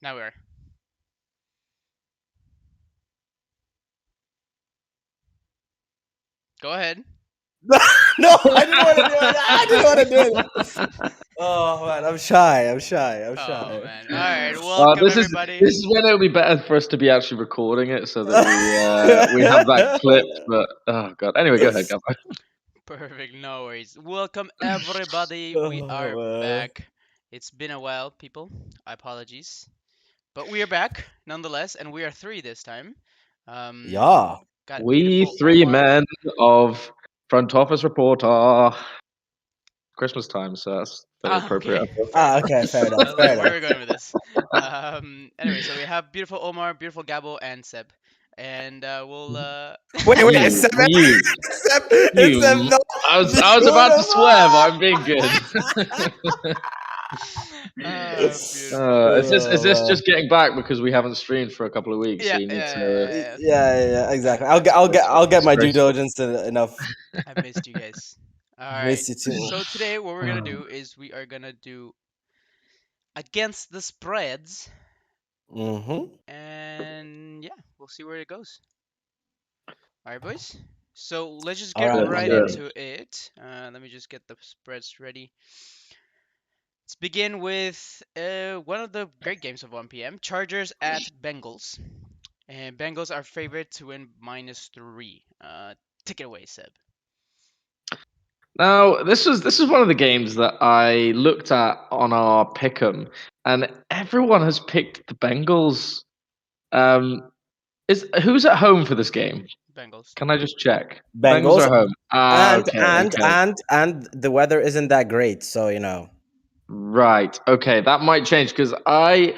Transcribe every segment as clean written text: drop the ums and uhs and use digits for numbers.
Now we are. Go ahead. No, I didn't want to do it. I didn't want to do it. Oh man, I'm shy. Oh man. All right. Welcome This is everybody. this is when it would be better for us to be actually recording it so that we have that clipped. But oh god. Anyway, go ahead, Gabby. Perfect. No worries. Welcome everybody. We Oh, are man. back. It's been a while, people. Apologies, but we are back nonetheless, and we are three this time. Yeah. Got We beautiful three Omar. men of front office reporter. Christmas time, so that's very Ah, okay. appropriate. Fair enough. Okay. Fair I enough. was Fair like, where enough. are we going with this? Anyway, so we have beautiful Omar, beautiful Gabo, and Seb, and we'll. Wait. It's You, Seb. you, It's Seb. you. No, I was about to swear, but I'm being good. Beautiful. Is this Oh, just getting back because we haven't streamed for a couple of weeks? So Yeah, you need yeah, yeah, to. yeah, yeah. yeah. Exactly. That's I'll get my due disgraceful. diligence enough. I've missed you guys. All right. Miss you too. So today, what we're gonna do is we are gonna do against the spreads, Mm-hmm. and yeah, we'll see where it goes. All right, boys. So let's just All get right, Let's I'm right do ready. it. into it. Let me just get the spreads ready. Let's begin with one of the great games of 1 p.m. Chargers at Bengals. And Bengals are favorite to win -3. Take it away, Seb. Now, this is one of the games that I looked at on our pick'em, and everyone has picked the Bengals. Is who's at home for this game? Bengals. Can I just check? Bengals Bengals are home. Ah, and okay, and okay. and and the weather isn't that great, so Right. Okay, that might change because I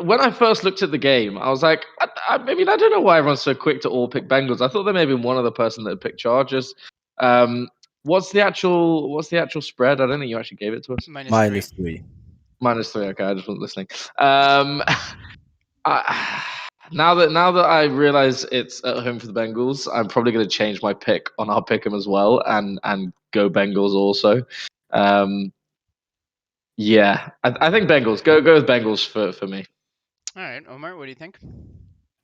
when I first looked at the game, I was like, I mean, I don't know why everyone's so quick to all pick Bengals. I thought there may have been one other person that had picked Chargers. Um, what's the actual spread? I don't think you actually gave it to us. -3. -3. -3. Okay, I just wasn't listening. Um, I, now that I realize it's at home for the Bengals, I'm probably going to change my pick on our pick'em as well and go Bengals also. Um, yeah, I think Bengals. Go with Bengals for me. All right, Omar, what do you think?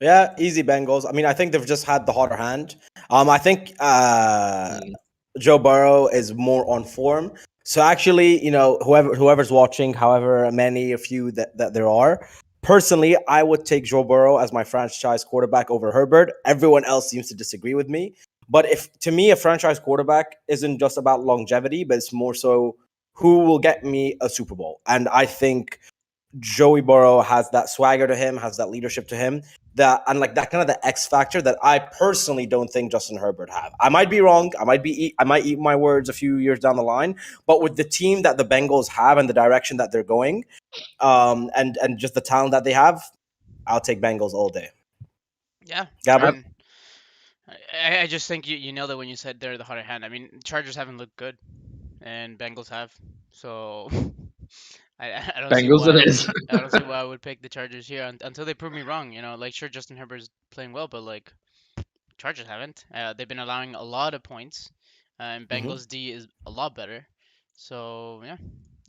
Yeah, easy Bengals. I mean, I think they've just had the hotter hand. I think Mm. Joe Burrow is more on form. So actually, whoever's watching, however many of you that there are, personally, I would take Joe Burrow as my franchise quarterback over Herbert. Everyone else seems to disagree with me. But if to me a franchise quarterback isn't just about longevity, but it's more so who will get me a Super Bowl. And I think Joey Burrow has that swagger to him, has that leadership to him, that and like that kind of the X factor that I personally don't think Justin Herbert have. I might be wrong. I might eat my words a few years down the line, but with the team that the Bengals have and the direction that they're going, and just the talent that they have, I'll take Bengals all day. Yeah, I Gabbard? mean, I just think you nailed it when you said they're the hotter hand. I mean, Chargers haven't looked good, and Bengals have. So I don't see Bengals why it is. I don't see why I would pick the Chargers here until they prove me wrong. Like sure Justin Herbert's playing well, but like Chargers haven't. They've been allowing a lot of points, and Mm-hmm. Bengals D is a lot better. So yeah,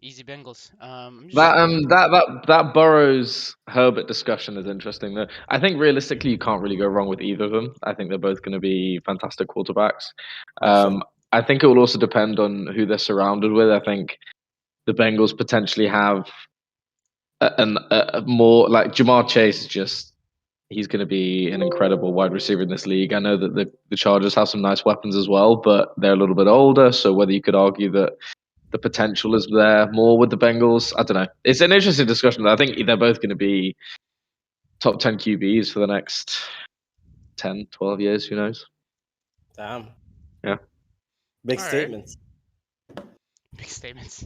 easy Bengals. I'm just That going. that Burrows Herbert discussion is interesting though. I think realistically you can't really go wrong with either of them. I think they're both going to be fantastic quarterbacks. That's true. I think it will also depend on who they're surrounded with. I think the Bengals potentially have a more like Jamar Chase. Is just he's going to be an incredible wide receiver in this league. I know that the Chargers have some nice weapons as well, but they're a little bit older. So whether you could argue that the potential is there more with the Bengals. I don't know. It's an interesting discussion. I think they're both going to be top 10 QBs for the next 10, 12 years. Who knows? Damn. Yeah. Big All right, statements. big statements.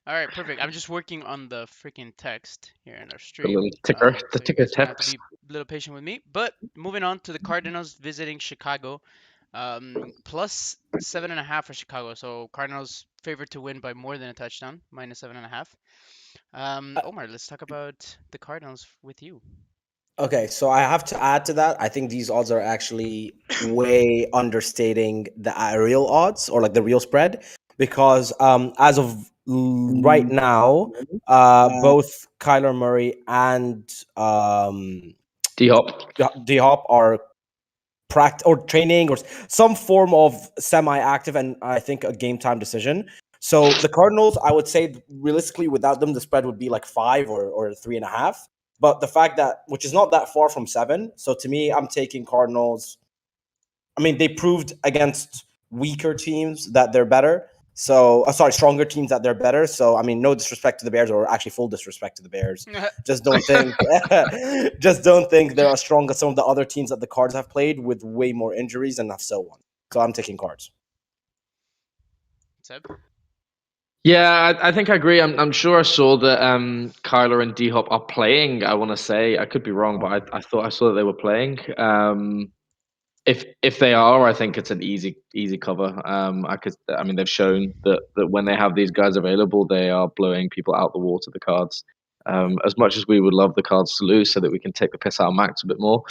All right, perfect. I'm just working on the freaking text here in our The little stream, ticker, the so you ticker guys are gonna have to text. be a little patient with me. But moving on to the Cardinals visiting Chicago, plus 7.5 for Chicago. So Cardinals favored to win by more than a touchdown, -7.5. Omar, let's talk about the Cardinals with you. Okay, so I have to add to that. I think these odds are actually way understating the real odds or like the real spread because as of right now, both Kyler Murray and D Hop. D Hop are or training or some form of semi-active, and I think a game time decision. So the Cardinals, I would say realistically, without them, the spread would be like 5 or 3.5. But the fact that, which is not that far from 7, so to me, I'm taking Cardinals. I mean, they proved against weaker teams that they're better. So, sorry, stronger teams that they're better. So, I mean, no disrespect to the Bears, or actually full disrespect to the Bears. Just don't think, just don't think they're as strong as some of the other teams that the Cards have played with way more injuries and have so on. So, I'm taking Cards. Seb? Yeah, I think I agree. I'm sure I saw that Kyler and D Hop are playing. I want to say I could be wrong, but I thought I saw that they were playing. If they are, I think it's an easy cover. I mean, they've shown that when they have these guys available, they are blowing people out the water. The Cards. As much as we would love the Cards to lose, so that we can take the piss out of Max a bit more,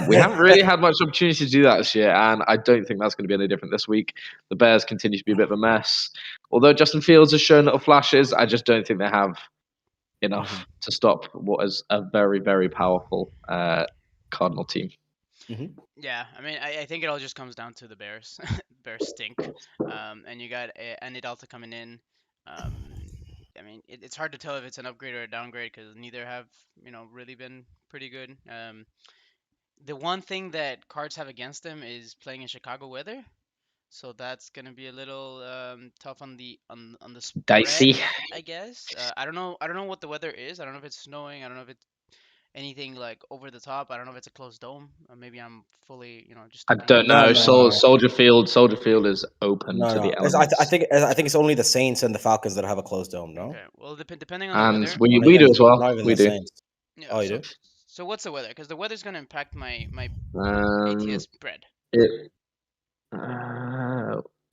we haven't really had much opportunity to do that this year, and I don't think that's going to be any different this week. The Bears continue to be a bit of a mess. Although Justin Fields has shown little flashes, I just don't think they have enough to stop what is a very, very powerful Cardinal team. Mm-hmm. Yeah, I mean, I think it all just comes down to the Bears. Bears stink, and you got Andy Dalton coming in. I mean, it's hard to tell if it's an upgrade or a downgrade because neither have really been pretty good. The one thing that Cards have against them is playing in Chicago weather, so that's gonna be a little tough on the Dicey. spread, I guess. I don't know what the weather is. I don't know if it's snowing. I don't know if it's anything like over the top. I don't know if it's a closed dome. Maybe I'm fully, just I talking out don't of my No, know. no, ass. no, no. Soldier Field. Soldier Field is open No, to the no. I elements, think it's only the Saints and the Falcons that have a closed dome. No, Okay. Well, depending on the and weather. we do as well. not even We the do. Saints. Yeah. Oh, you So do? so what's the weather? Because the weather's gonna impact my Um, ATS spread. it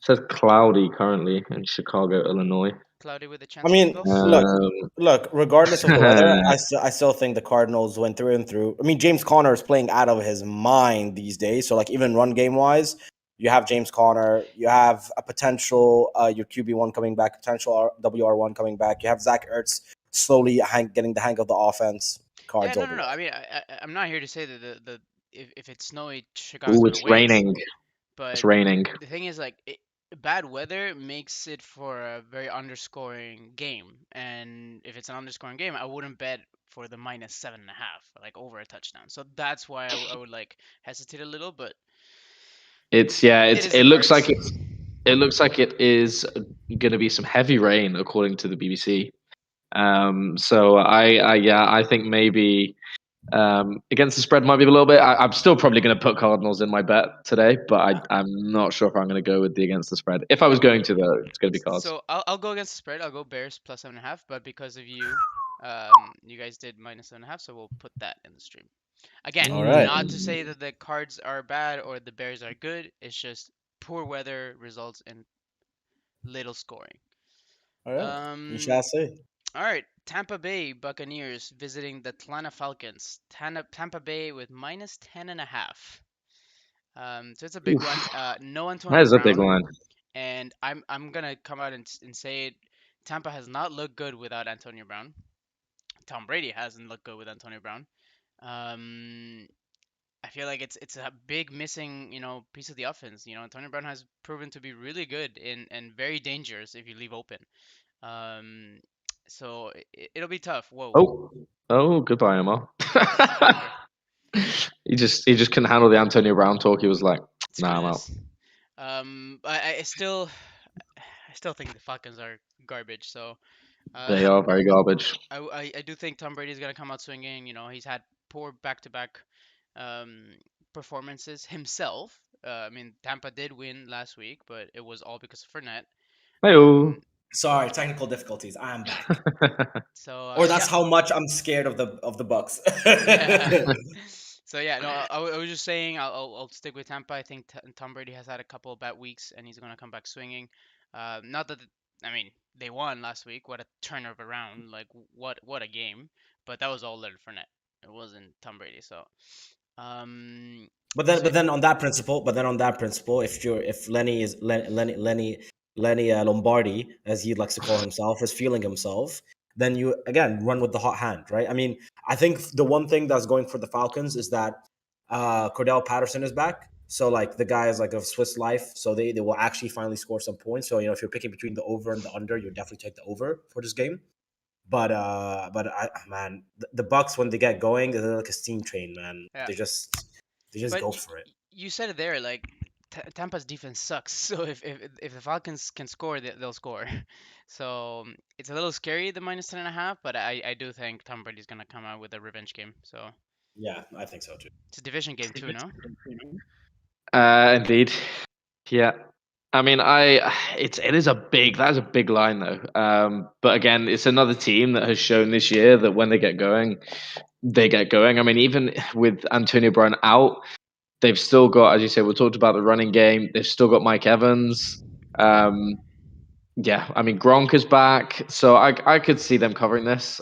says cloudy currently in Chicago, Illinois. Cloudy with a I chance of mean, Bengals. Um, look. Regardless of the weather, I still think the Cardinals went through and through. I mean, James Conner is playing out of his mind these days. So, like, even run game wise, you have James Conner. You have a potential your QB1 coming back, potential WR1 coming back. You have Zach Ertz slowly getting the hang of the offense. Yeah. Cards No. all No. the No. way. I mean, I'm not here to say that the if it's snowy, Chicago's ooh, gonna it's win. raining. It's But raining. the thing is, like, bad weather makes it for a very underscoring game. And if it's an underscoring game, I wouldn't bet for the -7.5, like over a touchdown. So that's why I would like hesitate a little, but It's yeah. it is It the looks cards. like it looks like it is going to be some heavy rain according to the BBC. So I think maybe against the spread might be a little bit. I'm still probably going to put Cardinals in my bet today, but I'm not sure if I'm going to go with the against the spread. If I was going to, though, it's going to be Cards. So I'll go against the spread. I'll go Bears +7.5, but because of you, you guys did -7.5, so we'll put that in the stream. Again, All right. not to say that the cards are bad or the Bears are good. It's just poor weather results in little scoring. All right. You Um, shall see. all right. Tampa Bay Buccaneers visiting the Atlanta Falcons. Tampa Bay with -10.5. So it's a big one. Oof, No that Antonio is a big Brown, line. and I'm gonna come out and say it. Tampa has not looked good without Antonio Brown. Tom Brady hasn't looked good with Antonio Brown. Um, I feel like it's a big missing, piece of the offense. Antonio Brown has proven to be really good and very dangerous if you leave open. Um, so it'll be tough. Whoa, Oh, goodbye, Emma. get out of here. He just couldn't handle the Antonio Brown talk. He was like, Screw "Nah, I'm out." this. I still think the Falcons are garbage. So They uh, are very garbage. I do think Tom Brady's gonna come out swinging. He's had poor back-to-back um, performances himself. I mean, Tampa did win last week, but it was all because of Fournette. Hey-oh. Um, Sorry, technical difficulties. I am back. so Or yeah, that's how much I'm scared of the Bucks. yeah. So yeah, no, I was just saying I'll stick with Tampa. I think Tom Brady has had a couple of bad weeks, and he's gonna come back swinging. Not that I mean they won last week. What a turn of around! Like what a game! But that was all Leonard Fournette. It wasn't Tom Brady. So But so then on that principle, if Lenny Lenny Lombardi, as he likes to call himself, is feeling himself, then you again run with the hot hand, right? I mean, I think the one thing that's going for the Falcons is that Cordell Patterson is back. So like the guy is like a Swiss life, so they will actually finally score some points. So if you're picking between the over and the under, you definitely take the over for this game. But man, the Bucks when they get going, they're like a steam train, man. Yeah. They just But go for it. you said it there, like Tampa's defense sucks. So if the Falcons can score, they'll score. So it's a little scary the minus 10.5, but I do think Tom Brady's gonna come out with a revenge game. So Yeah, I think so too. it's a division game too, no? Indeed. Yeah. I mean, it is a big line though. But again, it's another team that has shown this year that when they get going, they get going. I mean, even with Antonio Brown out, they've still got, as you say, we talked about the running game. They've still got Mike Evans. Yeah, I mean Gronk is back, so I could see them covering this.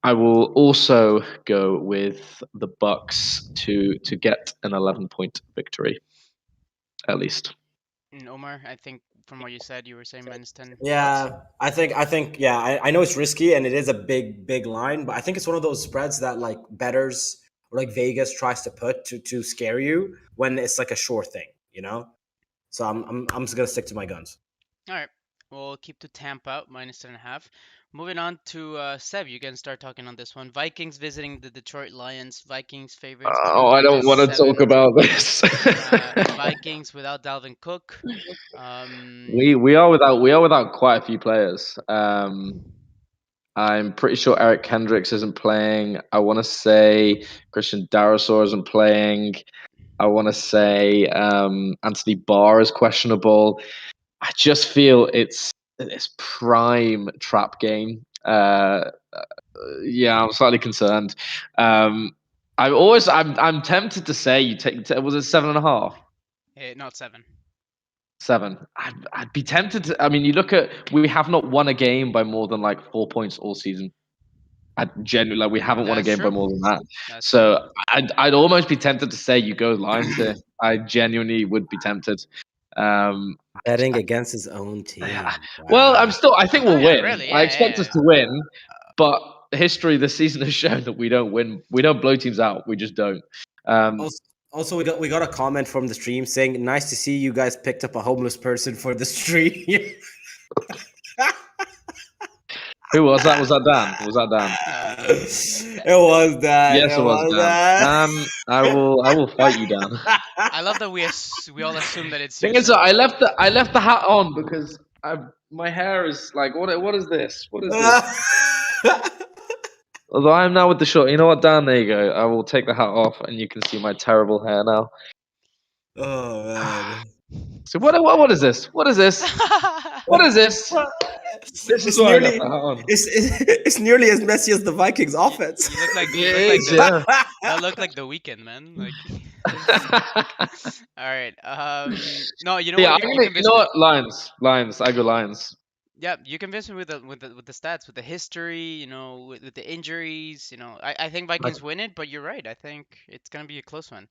I will also go with the Bucks to get an 11-point victory at least. And Omar, I think from what you said, you were saying minus 10 Bucks. Yeah, I think yeah, I know it's risky and it is a big line, but I think it's one of those spreads that like betters or like Vegas tries to put to scare you when it's like a sure thing. So I'm just gonna stick to my guns. All right, we'll keep to Tampa minus 10.5. Moving on to Seb, you can start talking on this one. Vikings visiting the Detroit Lions. Vikings favorites Oh, I don't want to talk -7. about this. Vikings without Dalvin Cook. We are without quite a few players. I'm pretty sure Eric Kendricks isn't playing. I want to say Christian Darrisaw isn't playing. I want to say Anthony Barr is questionable. I just feel it's prime trap game. Yeah, I'm slightly concerned. I'm tempted to say you take, was it 7.5? Not 7. 7. I'd be tempted to. I mean, you look at, we have not won a game by more than like 4 points all season. I genuinely, like, we haven't won a That's game by true. more than that. That's true. So I'd almost be tempted to say you go Lions here. I genuinely would be tempted. Um, Betting against his own yeah. team. Well, Wow. I think Oh we'll yeah, win. really? I Yeah, expect yeah, us yeah. to win, but history this season has shown that we don't win. We don't blow teams out. We just don't. Um, Also, we got a comment from the stream saying, "Nice to see you guys picked up a homeless person for the stream." who was that? Was that Dan? Was that Dan? It was that. Yes, It it was was Dan. that. Dan, I will fight you, Dan. I love that we all assume that it's you, Thing is, Seb. I left the hat on because my hair is like, what is this? What is this? Although I am now with the short. You know what, Dan? There you go. I will take the hat off, and you can see my terrible hair now. Oh man. So what is this? What is this? What is this? Well, This is it's why I left nearly the hat on. it's nearly as messy as the Vikings you, offense. you look like It is, yeah. that look like the weekend, man. Like, all right. No, you know Yeah, what? I'm You gonna. You convinced know me. what? Lions. I go Lions. Yeah, you convinced me with the stats, with the history, with the injuries. I think Like, Vikings win it, but you're right. I think it's gonna be a close one.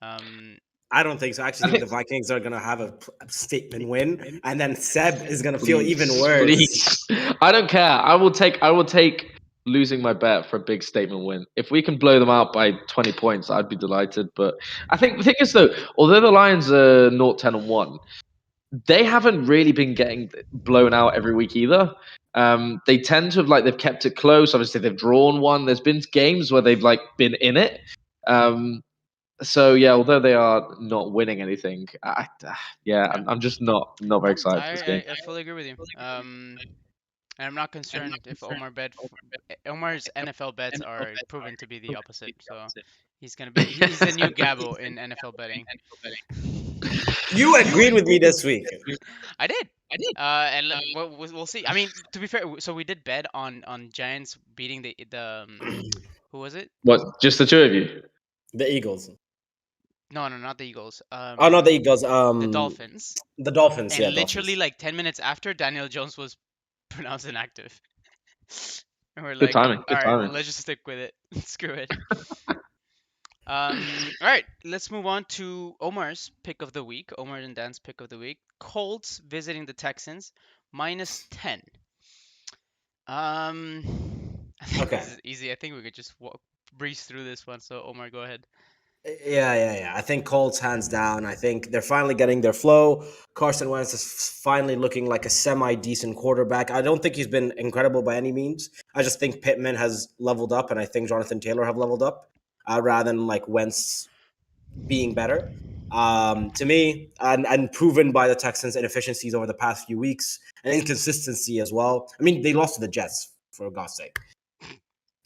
Um, I don't think so. I actually I think think the Vikings are gonna have a statement win, and then Seb is gonna feel even Please, worse. please. I don't care. I will take losing my bet for a big statement win. If we can blow them out by 20 points, I'd be delighted. But I think the thing is though, although the Lions are 0-10-1, they haven't really been getting blown out every week either. They tend to have, like, they've kept it close. Obviously, they've drawn one. There's been games where they've like been in it. So yeah, although they are not winning anything, yeah, yeah, I'm just not very no, excited for this game. I fully agree with you. And I'm not concerned if Omar's NFL bets are proven to be the opposite. So he's the new Gabo in NFL betting. You agreed with me this week. I did. And we'll see. I mean, to be fair, so we did bet on Giants beating the who was it? What? Just the two of you? The Eagles. No, no, not the Eagles. Oh, not the Eagles. The Dolphins. The Dolphins. And Yeah, literally Dolphins. like 10 minutes after, Daniel Jones was pronounced inactive. And we're Good like, timing. all Good right, well, timing. let's just stick with it. Screw it. All right, let's move on to Omar's pick of the week. Omar and Dan's pick of the week. Colts visiting the Texans, -10. I think Okay. this is easy. I think we could just breeze through this one. So Omar, go ahead. Yeah. I think Colts hands down. I think they're finally getting their flow. Carson Wentz is finally looking like a semi-decent quarterback. I don't think he's been incredible by any means. I just think Pittman has leveled up, and I think Jonathan Taylor have leveled up rather than like Wentz being better. To me, and proven by the Texans' inefficiencies over the past few weeks and inconsistency as well. I mean, they lost to the Jets, for God's sake.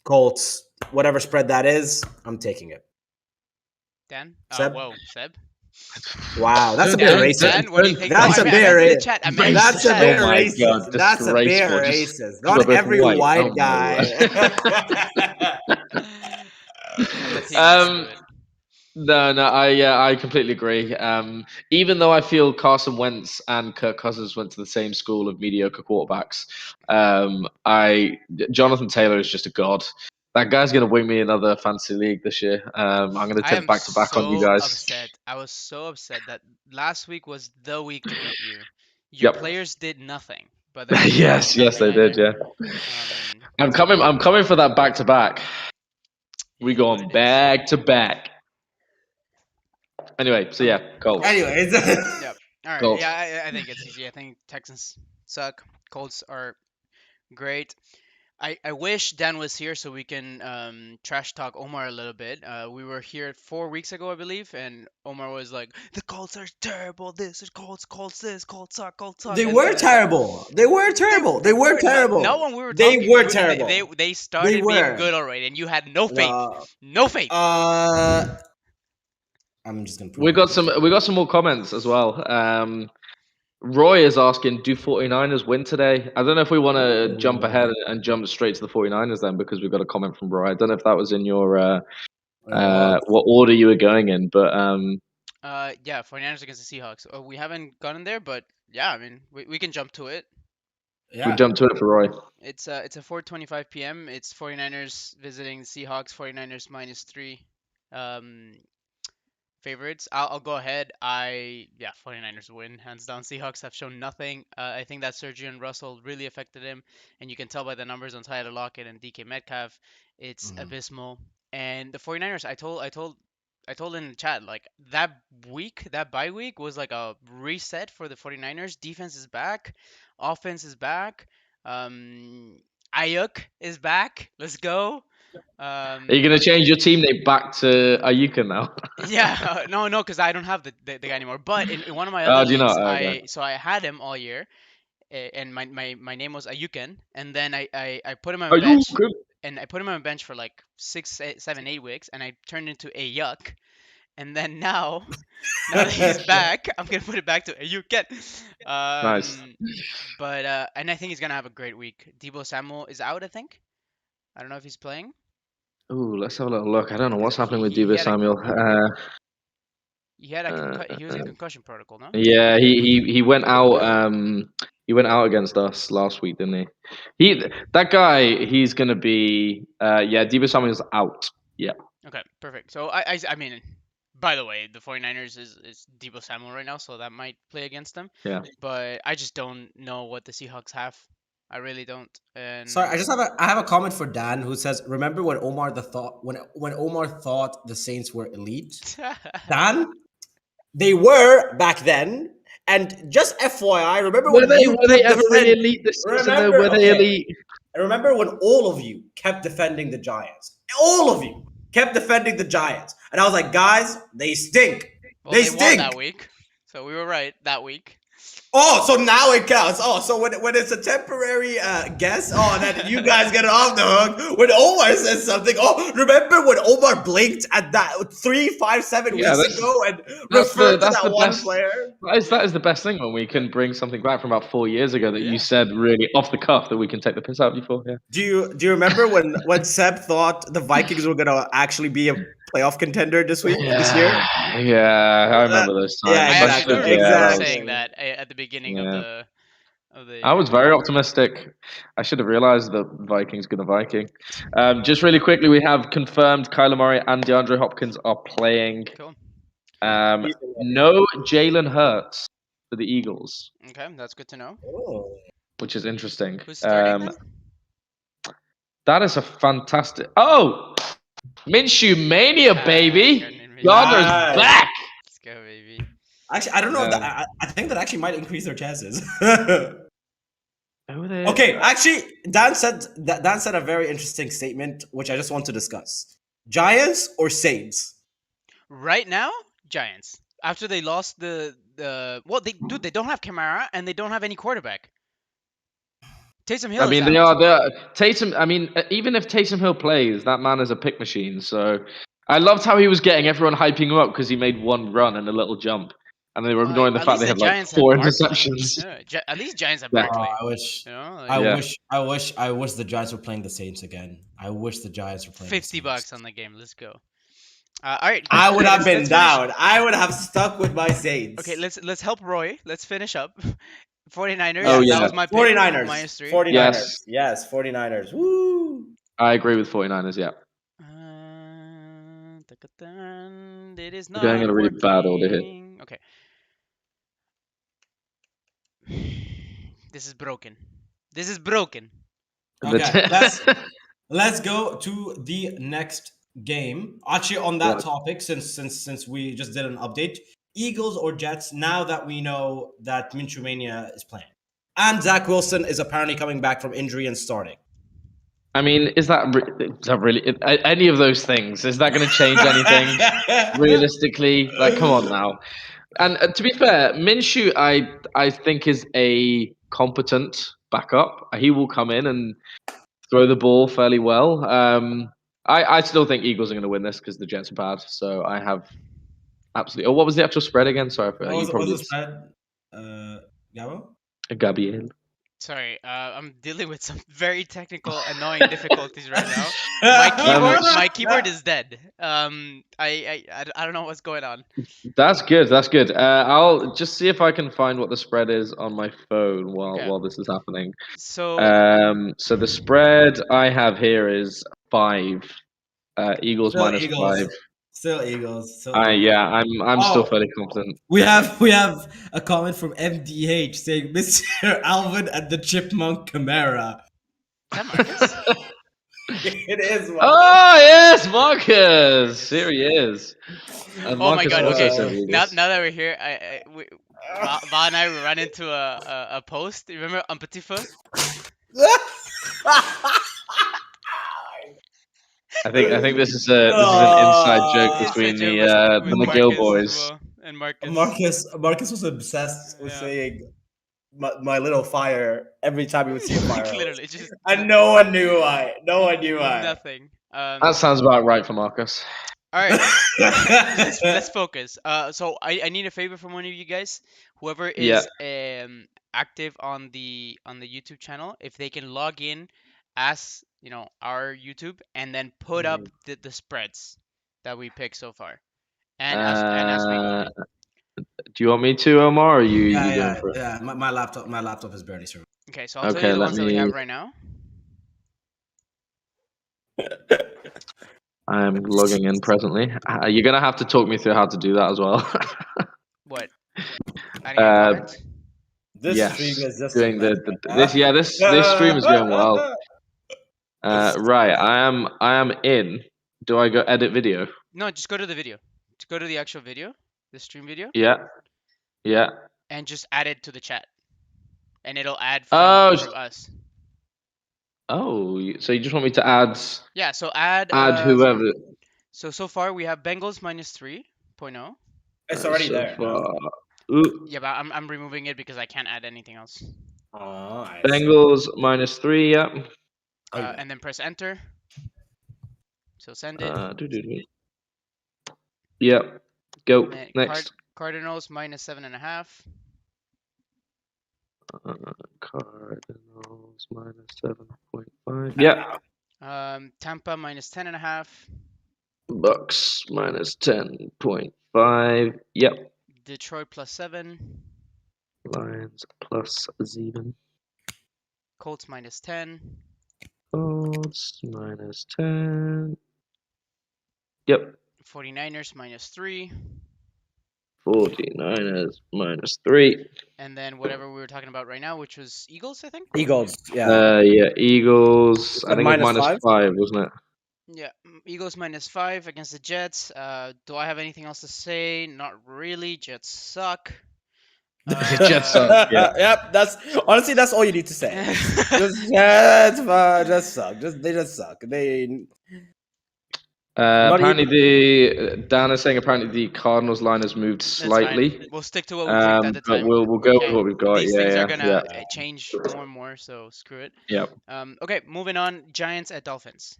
Colts, whatever spread that is, I'm taking it. Dan? Seb? Whoa, Seb? Wow, that's a bit Dan? racist. Dan, what do you think? No, That's I a meant, I bit meant in the racist. chat. I meant in the That's a chat. bit Oh my racist. God, That's a bit disgraceful. racist. Just you're Not both every white. white Oh my guy. Let the team answer word. it. No, I completely agree. Even though I feel Carson Wentz and Kirk Cousins went to the same school of mediocre quarterbacks, I Jonathan Taylor is just a god. That guy's going to win me another fantasy league this year. I'm going to I take am back to back on you so guys. upset. I was so upset that last week was the week to beat you. Your Yep. players did nothing, but then you did yes, nothing they did. either. Yeah. I'm coming. I'm coming for that back to back. It We is what going it is. back to back. Anyway, so yeah, Colts. Anyways. Yep. All right. Colts. Yeah, I think it's easy. I think Texans suck. Colts are great. I wish Dan was here so we can trash talk Omar a little bit. We were here 4 weeks ago, I believe, and Omar was like, "The Colts are terrible. This is Colts this, Colts suck." They were terrible. They were terrible. They were No, terrible. when we were They talking, were they terrible. they They started being were. good already, and you had no faith, Uh, no faith. I'm just gonna prove We my got point. some more comments as well. Roy is asking, do 49ers win today? I don't know if we want to jump ahead and jump straight to the 49ers then, because we've got a comment from Roy. I don't know if that was in your what order you were going in, but Yeah, 49ers against the Seahawks. We haven't gotten there, but yeah, I mean, we can jump to it. we jumped to it for Roy. It's a 4:25 p.m. It's 49ers visiting the Seahawks. 49ers -3 favorites. I'll go ahead. 49ers win hands down. Seahawks have shown nothing. I think that Sergio and Russell really affected him, and you can tell by the numbers on Tyler Lockett and DK Metcalf. It's abysmal. And the 49ers, I told in the chat, like that week, that bye week was like a reset for the 49ers. Defense is back, offense is back. Um, Ayuk is back. Let's go. Are you going to change your team name back to Ayuka now? Yeah, no, because I don't have the guy anymore. But in one of my Oh, other do you leagues, not? Oh, okay. I had him all year, and my name was Ayuken, and then I put him on my bench, Ayuka. and I put him on my bench for like 6, 7, 8 weeks, and I turned into a yuck, and then now that he's back, I'm gonna put it back to Ayuken. Nice. But and I think he's gonna have a great week. Debo Samuel is out, I think. I don't know if he's playing. Ooh, let's have a little look. I don't know what's happening with He Diva had a Samuel. he was in concussion protocol, no? Yeah, he went out. He went out against us last week, didn't he? That guy. He's gonna be. Yeah, Diva Samuel's out. Yeah. Okay, perfect. So I mean, by the way, the 49ers is Debo Samuel right now, so that might play against them. Yeah. But I just don't know what the Seahawks have. I really don't. And Sorry, I have a comment for Dan who says, "Remember when Omar thought the Saints were elite? Dan, they were back then. And just FYI, remember Were when they you were they kept ever really defending? elite this season? Though? Remember, Were they okay. elite? I remember when all of you kept defending the Giants. All of you kept defending the Giants, and I was like, guys, they stink. well, they they won stink. that week, so we were right that week. Oh, so now it counts. Oh, so when it's a temporary guess, then you guys get off the hook. When Omar says something, remember when Omar blinked at that 3, 5, 7 weeks ago and referred to that one best, player? That is the best thing when we can bring something back from about 4 years ago that Yeah. you said really off the cuff that we can take the piss out of you for. Yeah. Do you remember when Seb thought the Vikings were gonna actually be a playoff contender this year? Yeah, I remember those times. Yeah, I exactly. actually do remember Exactly. saying that at the beginning of Yeah. the of the I year. was very optimistic. I should have realized that Vikings gonna Viking. Just really quickly, we have confirmed Kyler Murray and DeAndre Hopkins are playing. Cool. No Jalen Hurts for the Eagles, Okay, that's good to know. Oh. which is interesting. Who's starting then? That is a fantastic. Oh, Minshew Mania, baby! Gardner Minshew. Gardner's Nice. back. Let's go, baby. Actually, I don't know if Um, that. I think that actually might increase their chances. Who are they? Okay, actually, Dan said a very interesting statement, which I just want to discuss. Giants or Saints? Right now, Giants. After they lost they don't have Kamara and they don't have any quarterback. Taysom Hill I is mean, they out. are. They are Taysom. I mean, even if Taysom Hill plays, that man is a pick machine. So, I loved how he was getting everyone hyping him up because he made one run and a little jump, and they were ignoring the At fact least they the had like Giants had 4 Barkley. interceptions. At least Giants have Yeah. Barkley. I wish, You know, I Yeah. wish the Giants were playing the Saints again. I wish the Giants were playing. $50 the Saints. on the game. Let's go. All right. I would have let's been finish. down. I would have stuck with my Saints. Okay, let's help Roy. Let's finish up. 49ers. Oh, That yeah. was my pick. 49ers. -3. 49ers. Yes. Yes, 49ers. Woo! I agree with 49ers. Yeah, It is we're going not in a really bad order here. working. Okay. This is broken. This is broken. Okay, let's go to the next game. Actually, on that Right. topic, since we just did an update, Eagles or Jets. Now that we know that Minshew Mania is playing, and Zach Wilson is apparently coming back from injury and starting. I mean, is that really any of those things? Is that going to change anything realistically? Like, come on now. And to be fair, Minshew, I think is a competent backup. He will come in and throw the ball fairly well. I still think Eagles are going to win this because the Jets are bad. So I have absolutely. Oh, what was the actual spread again? Sorry, What you was probably the spread? Gabo? Gabriel. Sorry, I'm dealing with some very technical, annoying difficulties right now. My keyboard is dead. I don't know what's going on. That's good. That's good. I'll just see if I can find what the spread is on my phone Okay. while this is happening. So So the spread I have here is 5. Eagles Still minus Eagles. 5. Still Eagles. Still I Eagles. yeah, I'm still Oh. fairly confident. We have a comment from MDH saying Mr. Alvin and the Chipmunk Camara. is that Marcus? It is. Marcus. Oh yes, Marcus. Here he is. And Oh my Marcus god. also Okay. says Eagles. Now that we're here, Va and I ran into a post. You remember Un Petit Feu? I think this is an inside joke between Inside joke the with McGill Marcus as boys. well, and Marcus. Marcus was obsessed with Yeah. saying my little fire every time he would see a fire. hose. Literally, just And no one knew why. No one knew why. nothing. That sounds about right for Marcus. All right, let's focus. So I need a favor from one of you guys. Whoever is active on the YouTube channel, if they can log in as our YouTube and then put up the spreads that we picked so far, and as we go. Do you want me to, Omar, or are you going for it? Yeah. My laptop is barely serving. Okay, so I'll tell you the ones that we have right now. I'm logging in presently. You're gonna have to talk me through how to do that as well. What? Adding a comment? This stream is just doing this stream is going well. Right, I am in. Do I go edit video? No, just go to the video. Just go to the actual video, the stream video. Yeah. And just add it to the chat, and it'll add from us. Oh, so you just want me to add? Yeah, so add whoever. So far we have Bengals -3.0. It's already there. Yeah, but I'm removing it because I can't add anything else. Bengals -3. Yeah. And then press enter. So send it. Yep. Go next. Cardinals -7.5. Cardinals -7.5. Yeah. Tampa -10.5. Bucks -10.5. Yep. Detroit +7. Lions +7. Colts -10. Colts -10. Yep. 49ers -3. 49ers -3. And then whatever we were talking about right now, which was Eagles, I think. Eagles, yeah. Yeah, Eagles. I At think it was -5. -5, wasn't it? Yeah, Eagles -5 against the Jets. Do I have anything else to say? Not really. Jets suck. Jets suck. Yeah. Yep, that's honestly that's all you need to say. Just suck. They just suck. They not Apparently, even. Dan is saying apparently the Cardinals line has moved That's fine. slightly. We'll stick to what we picked at the But time. we'll We go with can't. what we've got. These Yeah, things are yeah, yeah, gonna change more and more, so screw it. yeah. Okay, moving on. Giants at Dolphins.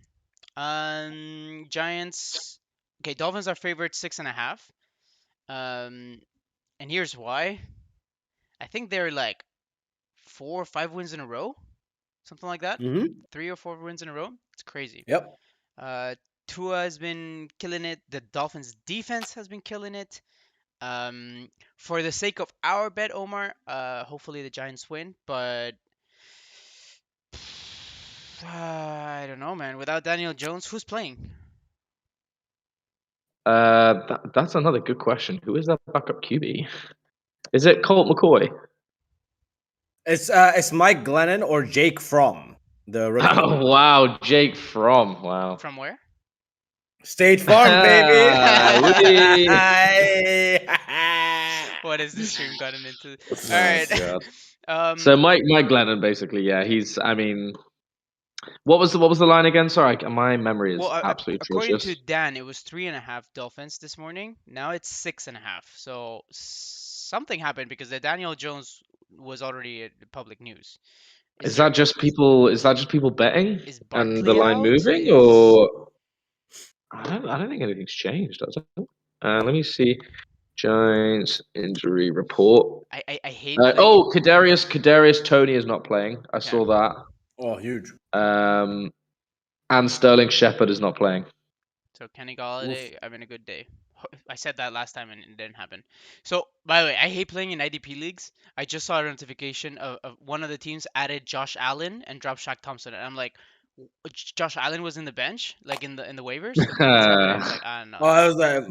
Giants. Okay, Dolphins are favored 6.5. And here's why. I think they're like 4 or 5 wins in a row, something like that. Mhm. 3 or 4 wins in a row. It's crazy. Yep. Tua has been killing it. The Dolphins defense has been killing it. For the sake of our bet, Omar, hopefully the Giants win, but I don't know, man. Without Daniel Jones, who's playing? That's another good question. Who is that backup QB? Is it Colt McCoy? It's Mike Glennon or Jake Fromm, the rookie. Oh wow, Jake Fromm. Wow. From where? State Farm, baby. Wee. What has this stream gotten into? All Oh, right. God. So Mike Glennon, basically, yeah, he's. I mean, what was the line again? Sorry, my memory Well, is absolutely according to atrocious. Dan, it was 3.5 Dolphins this morning. Now it's 6.5. So something happened because the Daniel Jones was already public news. Is that just people? Is that just people betting Is and the Barkley line out? moving, or I don't think anything's changed. Does it? Let me see. Giants injury report. I hate like Kadarius Tony is not playing. I okay. saw that. Oh, huge. And Sterling Shepard is not playing. So Kenny Galladay having a good day. I said that last time and it didn't happen. So by the way, I hate playing in IDP leagues. I just saw a notification of one of the teams added Josh Allen and dropped Shaq Thompson, and I'm like, Josh Allen was in the bench, like in the waivers. What's happening? It's like no. Oh, I was like,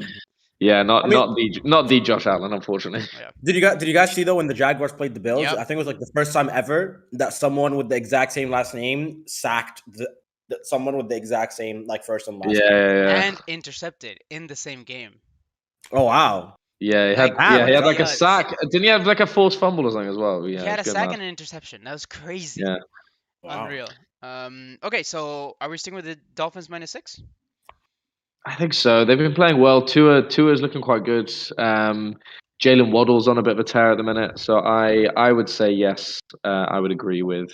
Yeah, I mean, not the Josh Allen, unfortunately. Yeah. did you guys see though when the Jaguars played the Bills? Yep. I think it was like the first time ever that someone with the exact same last name sacked someone with the exact same like first and last name. Yeah. And intercepted in the same game. Oh wow. Yeah, he Like, had what like a nuts. sack. Didn't he have like a forced fumble or something as well? Yeah, He had a it's good, sack man. and an interception. That was crazy. Yeah. Wow. Unreal. Okay, so are we sticking with the Dolphins -6? I think so. They've been playing well. Tua is looking quite good. Jalen Waddle's on a bit of a tear at the minute, so I would say yes. I would agree with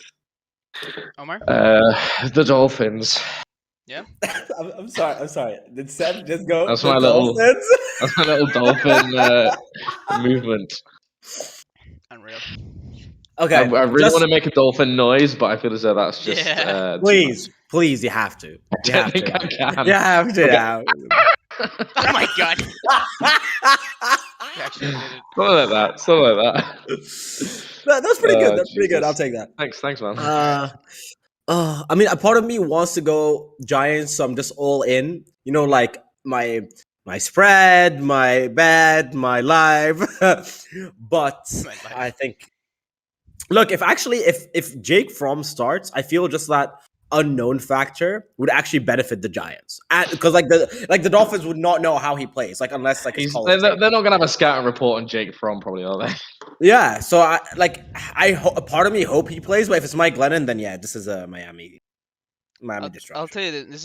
Omar? the Dolphins. Yeah. I'm sorry. Did Seth just go? That's the my little Dolphins? that's my little dolphin movement. Unreal. Okay. I really want to make a dolphin noise, but I feel as though that's just Yeah. Please, you have to. You I have think to. I can. You have to. Okay. Now. Oh my god. You actually did it. Something like that. That was pretty good. That's pretty good. Jesus. I'll take that. Thanks, man. I mean, a part of me wants to go Giants, so I'm just all in. You know, like my spread, my bet, my live. But My life. I think, look, if Jake Fromm starts, I feel just that unknown factor would actually benefit the Giants, because like the Dolphins would not know how he plays, like unless like his college They're tape. not gonna have a scouting report on Jake Fromm, probably, are they? Yeah, so a part of me hope he plays, but if it's Mike Glennon, then yeah, this is a Miami destruction. I'll tell you that this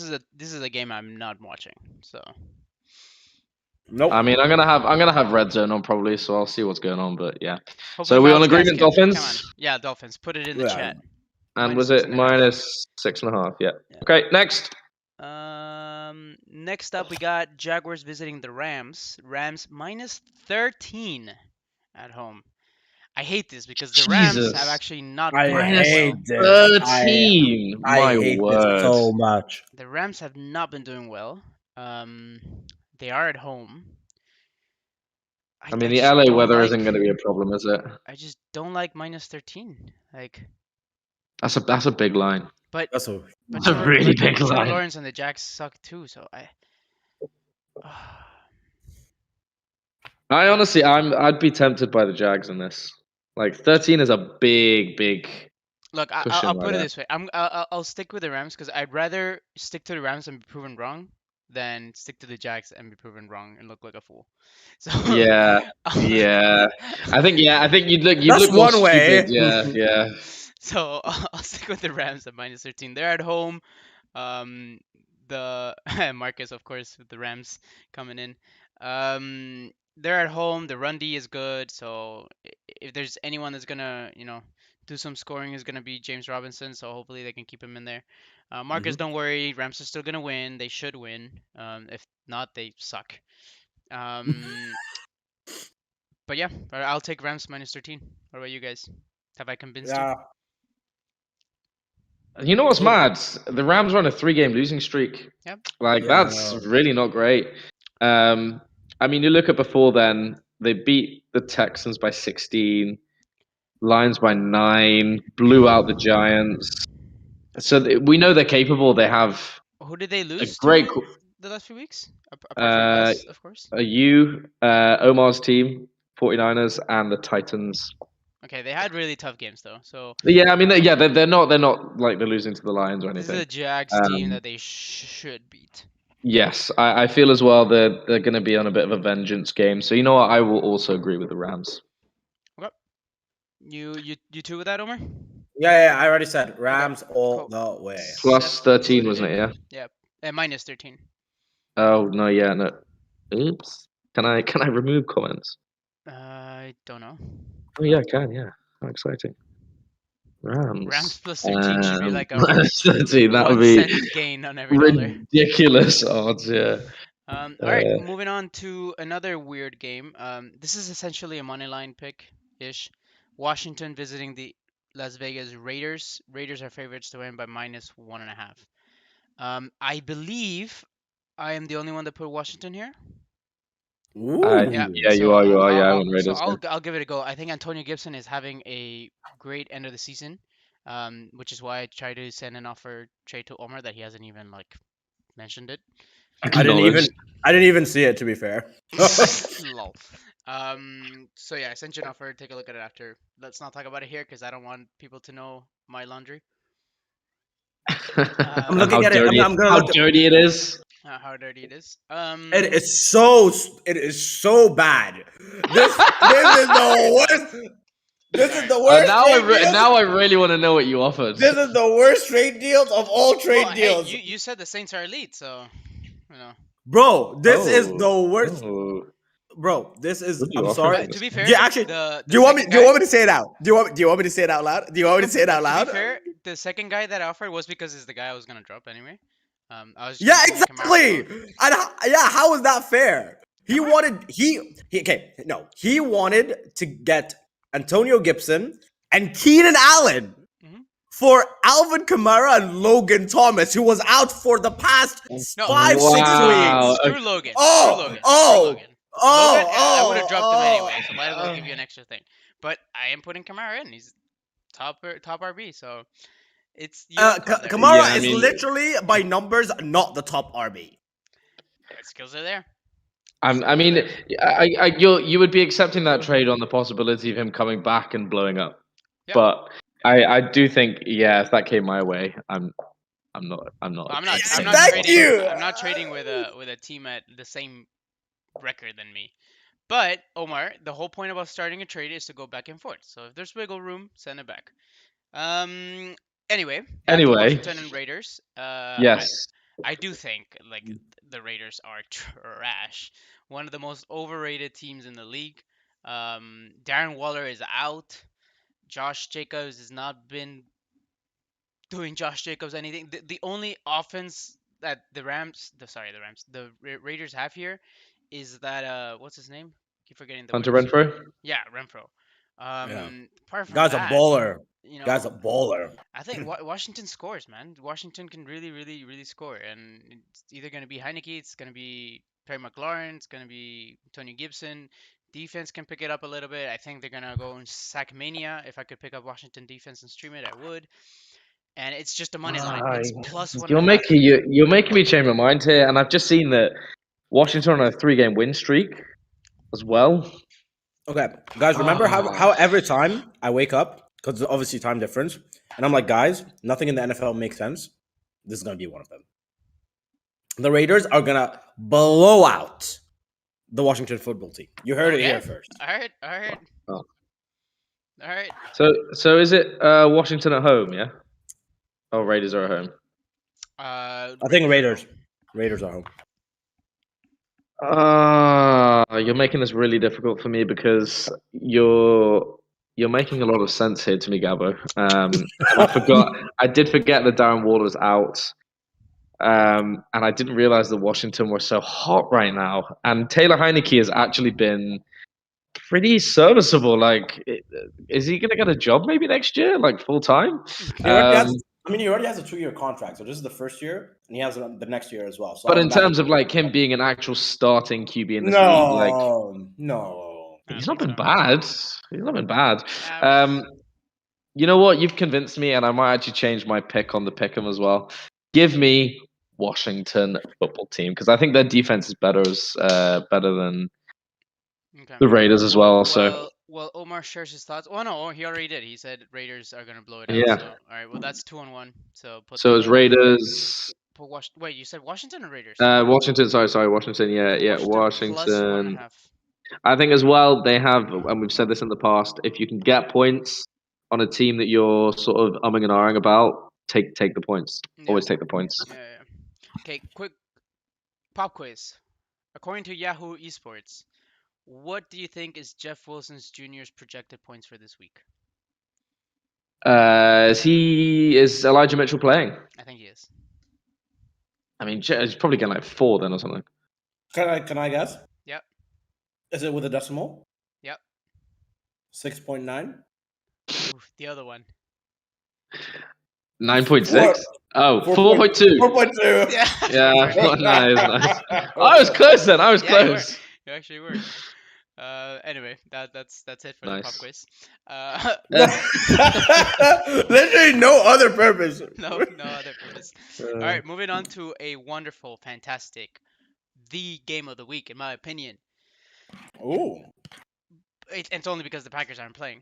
is a game I'm not watching. So Nope. I mean, I'm gonna have red zone on probably, so I'll see what's going on. But yeah. hopefully So are we on Myles agreement, Gaskin. Come on. Dolphins? Yeah, Dolphins. Put it in the Yeah. chat. And Minus was it 6.5. -6.5? Yeah. Yeah. Okay, next. Next up we got Jaguars visiting the Rams. Rams -13 at home. I hate this because the Rams Jesus. have actually not I been doing hate well. this. 13. I My hate word. this so much. The Rams have not been doing well. They are at home. I mean, the just LA don't weather like- isn't going to be a problem, is it? I just don't like -13. Like That's a big line. But That's a but That's a really big Trevor line. Lawrence and the Jags suck too. So I I honestly, I'd be tempted by the Jags in this. Like 13 is a big look. cushion I'll right put it there. this way. I'll stick with the Rams because I'd rather stick to the Rams and be proven wrong than stick to the Jags and be proven wrong and look like a fool. So Yeah, yeah. I think you'd that's look more one way. stupid. Yeah, yeah. so I'll stick with the Rams at -13. They're at home. Um, the Marcus, of course, with the Rams coming in. They're at home. The run D is good. So if there's anyone that's gonna, do some scoring, is gonna be James Robinson. So hopefully they can keep him in there. Marcus, Mhm. don't worry. Rams are still gonna win. They should win. If not, they suck. Um, but yeah, I'll take Rams -13. What about you guys? Have I convinced you? Yeah. You know what's So mad? The Rams are on a 3-game losing streak. Yep. Like yeah, I that's know. really not great. Um, I mean, you look at before then, they beat the Texans by 16, Lions by 9, blew out the Giants. So we know they're capable. They have Who did they a lose great to the last few weeks? Apart from uh, us, of course. Omar's team, 49ers, and the Titans. Okay, they had really tough games though. So Yeah, I mean, they're not like they're losing to the Lions or this is a anything. Jags team Um, that they should beat. yes, I feel as well they're going to be on a bit of a vengeance game. So you know what? I will also agree with the Rams. Okay. You two with that, Omar? Yeah, I already said Okay. Rams all Cool. the way. Plus Settle 13, it wasn't it? Yeah. in. Yep. And -13. Oh no, yeah, no. Oops. Can I remove comments? I don't know. Oh yeah, I can. Yeah. How exciting. Rams. Rams +13 should be like a Plus 13. That would one be cent gain on every dollar. ridiculous odds. Yeah. All right, Uh, moving on to another weird game. This is essentially a money line pick ish. Washington visiting the Las Vegas Raiders. Raiders are favorites to win by -1.5. I believe I am the only one that put Washington here. Yeah, Ooh. yeah, you are. You are. Yeah, I went Raiders. Yeah. I'll give it a go. I think Antonio Gibson is having a great end of the season, which is why I tried to send an offer trade to Omar that he hasn't even like mentioned it. I didn't even Acknowledged. I didn't even see it, to be fair. Lol. So yeah, I sent you an offer. Take a look at it after. Let's not talk about it here because I don't want people to know my laundry. I'm And how looking at it. dirty I'm gonna how look at dirty it is. How dirty it is. it is so bad. This is the worst. This is the worst trade deals. Now I really want to know what you offered. This is the worst trade deals of all Well, trade hey, deals. you said the Saints are elite, so you know. Bro, this is Oh, the worst. oh, Bro, this is what are you I'm offering sorry. this To be guy? fair, Do you actually the second do you guy. want me to say it out? Do you want me to say it out loud? Do you want me to say it out To be loud? fair, the second guy that I offered was because he's the guy I was gonna drop anyway. I was just Yeah, gonna put in Kamara exactly. alone. Yeah, how is that fair? He Kamara. wanted he okay, no. He wanted to get Antonio Gibson and Keenan Allen Hmm. for Alvin Kamara and Logan Thomas, who was out for the past No, 5 6 weeks. Wow. screw Logan. Screw Oh, Logan. Screw oh, Logan. Logan, oh, I would have oh, dropped him oh. anyway, so might as well give you an extra thing. But I am putting Kamara in. He's top RB, so it's your own call there. Yeah, Kamara I is mean, literally by numbers not the top RB. But skills are there. I Skills are mean, there. you would be accepting that trade on the possibility of him coming back and blowing up. Yep. But I do think, yeah, if that came my way, I'm not Well, I'm not accepting Thank the offer. trading. you. I'm not trading with a team at the same record than me. But Omar, the whole point about starting a trade is to go back and forth. So if there's wiggle room, send it back. Um. Anyway, back to Anyway, Washington and Raiders. yes, I do think like the Raiders are trash. One of the most overrated teams in the league. Darren Waller is out. Josh Jacobs has not been doing Josh Jacobs anything. The only offense that the Rams, the Raiders have here is that what's his name? Keep forgetting the wide Hunter receiver. Renfro. Yeah, Renfro. Yeah. Apart from Guy's a that, baller. you know, Guy's a baller. I think Washington scores, man. Washington can really score, and it's either going to be Heineke, it's going to be Terry McLaurin, it's going to be Tony Gibson. defense can pick it up a little bit. I think they're gonna go in sack mania. If I could pick up Washington defense and stream it, I would. And it's just a money line. It's plus one and You're a half. making you're making me change my mind here, and I've just seen that Washington on a 3-game win streak as well. Okay, guys, remember how every time I wake up, because obviously time difference, and I'm like, guys, nothing in the NFL makes sense. This is gonna be one of them. The Raiders are gonna blow out the Washington football team. You heard it here first. All right. Oh. All right. So is it Washington at home? Yeah. Oh, Raiders are at home. I think Raiders. Raiders are home. You're making this really difficult for me because you're making a lot of sense here to me, Gabo. And I did forget that Darren Waller was out. And I didn't realize that Washington were so hot right now. And Taylor Heineke has actually been pretty serviceable. Like, is he going to get a job maybe next year, like full time? He already has a 2-year contract, so this is the first year, and he has the next year as well. So but in terms of like him being an actual starting QB in this league, like no, he's not been bad. He's not been bad. Yeah. You know what? You've convinced me, and I might actually change my pick on the pick'em as well. Give me Washington football team because I think their defense is better than the Raiders as well. So well, Omar shares his thoughts. Oh no, he already did. He said Raiders are gonna blow it out. Yeah. So, all right. Well, that's 2-1. So it's Raiders. Wait, you said Washington or Raiders? Washington. Sorry, Washington. Yeah, Washington. Plus 1.5. I think as well they have, and we've said this in the past. If you can get points on a team that you're sort of umming and ahhing about, take the points. Yeah. Always take the points. Yeah. Okay, quick pop quiz. According to Yahoo Esports, what do you think is Jeff Wilson's Jr.'s projected points for this week? Is Elijah Mitchell playing? I think he is. I mean, he's probably getting like 4 then or something. Can I guess? Yep. Is it with a decimal? Yep. 6.9. The other one. 9.6. Oh, 4.2. 4.2. Yeah, nice. I was close then. I was close. You actually were. Anyway, that's it for the pop quiz. Literally no other purpose. No other purpose. All right, moving on to a wonderful, fantastic, the game of the week, in my opinion. Ooh. It's only because the Packers aren't playing.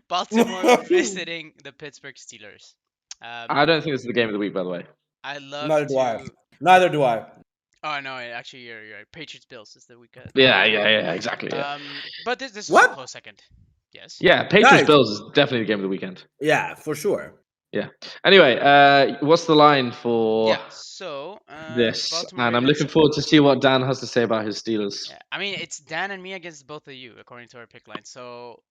Baltimore visiting the Pittsburgh Steelers. I don't think this is the game of the week, by the way. I love. Neither do I. Oh no! Actually, you're right. Patriots Bills is the week. Yeah, exactly. Yeah. But this is a close second. Yes. Yeah, Patriots Bills is definitely the game of the weekend. Yeah, for sure. Yeah. Anyway, what's the line for this? Baltimore and I'm Ravens. looking forward to see what Dan has to say about his Steelers. Yeah, I mean, it's Dan and me against both of you, according to our pick line. So,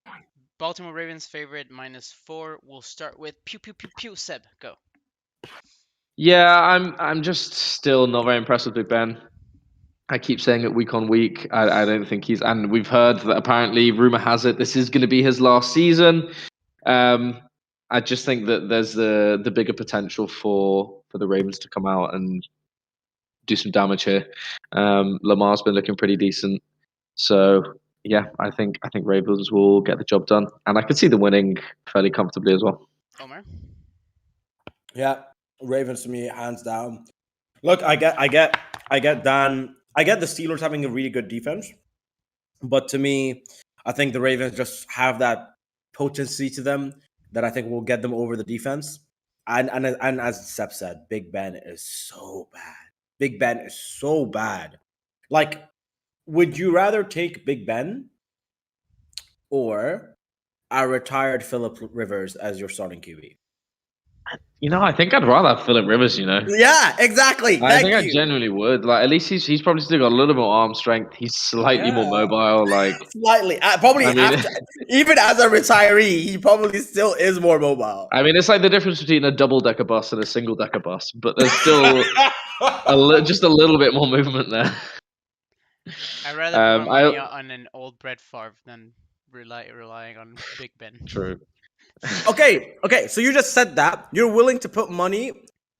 Baltimore Ravens favorite -4. We'll start with pew pew pew pew. Seb, go. Yeah, I'm just still not very impressed with Big Ben. I keep saying it week on week. I don't think he's, and we've heard that apparently, rumor has it, this is going to be his last season. I just think that there's the bigger potential for the Ravens to come out and do some damage here. Lamar's been looking pretty decent, so yeah, I think Ravens will get the job done, and I could see them winning fairly comfortably as well. Omar? Yeah, Ravens to me, hands down. Look, I get Dan. I get the Steelers having a really good defense, but to me, I think the Ravens just have that potency to them that I think will get them over the defense. And as Seb said, Big Ben is so bad. Big Ben is so bad. Like, would you rather take Big Ben or a retired Philip Rivers as your starting QB? I think I'd rather have Philip Rivers. Yeah, exactly. I genuinely would. Like, at least he's probably still got a little more arm strength. He's slightly more mobile. Like, slightly, probably. Even as a retiree, he probably still is more mobile. I mean, it's like the difference between a double-decker bus and a single-decker bus, but there's still just a little bit more movement there. I'd rather put my money on an old Brett Favre than relying on Big Ben. True. Okay. So you just said that you're willing to put money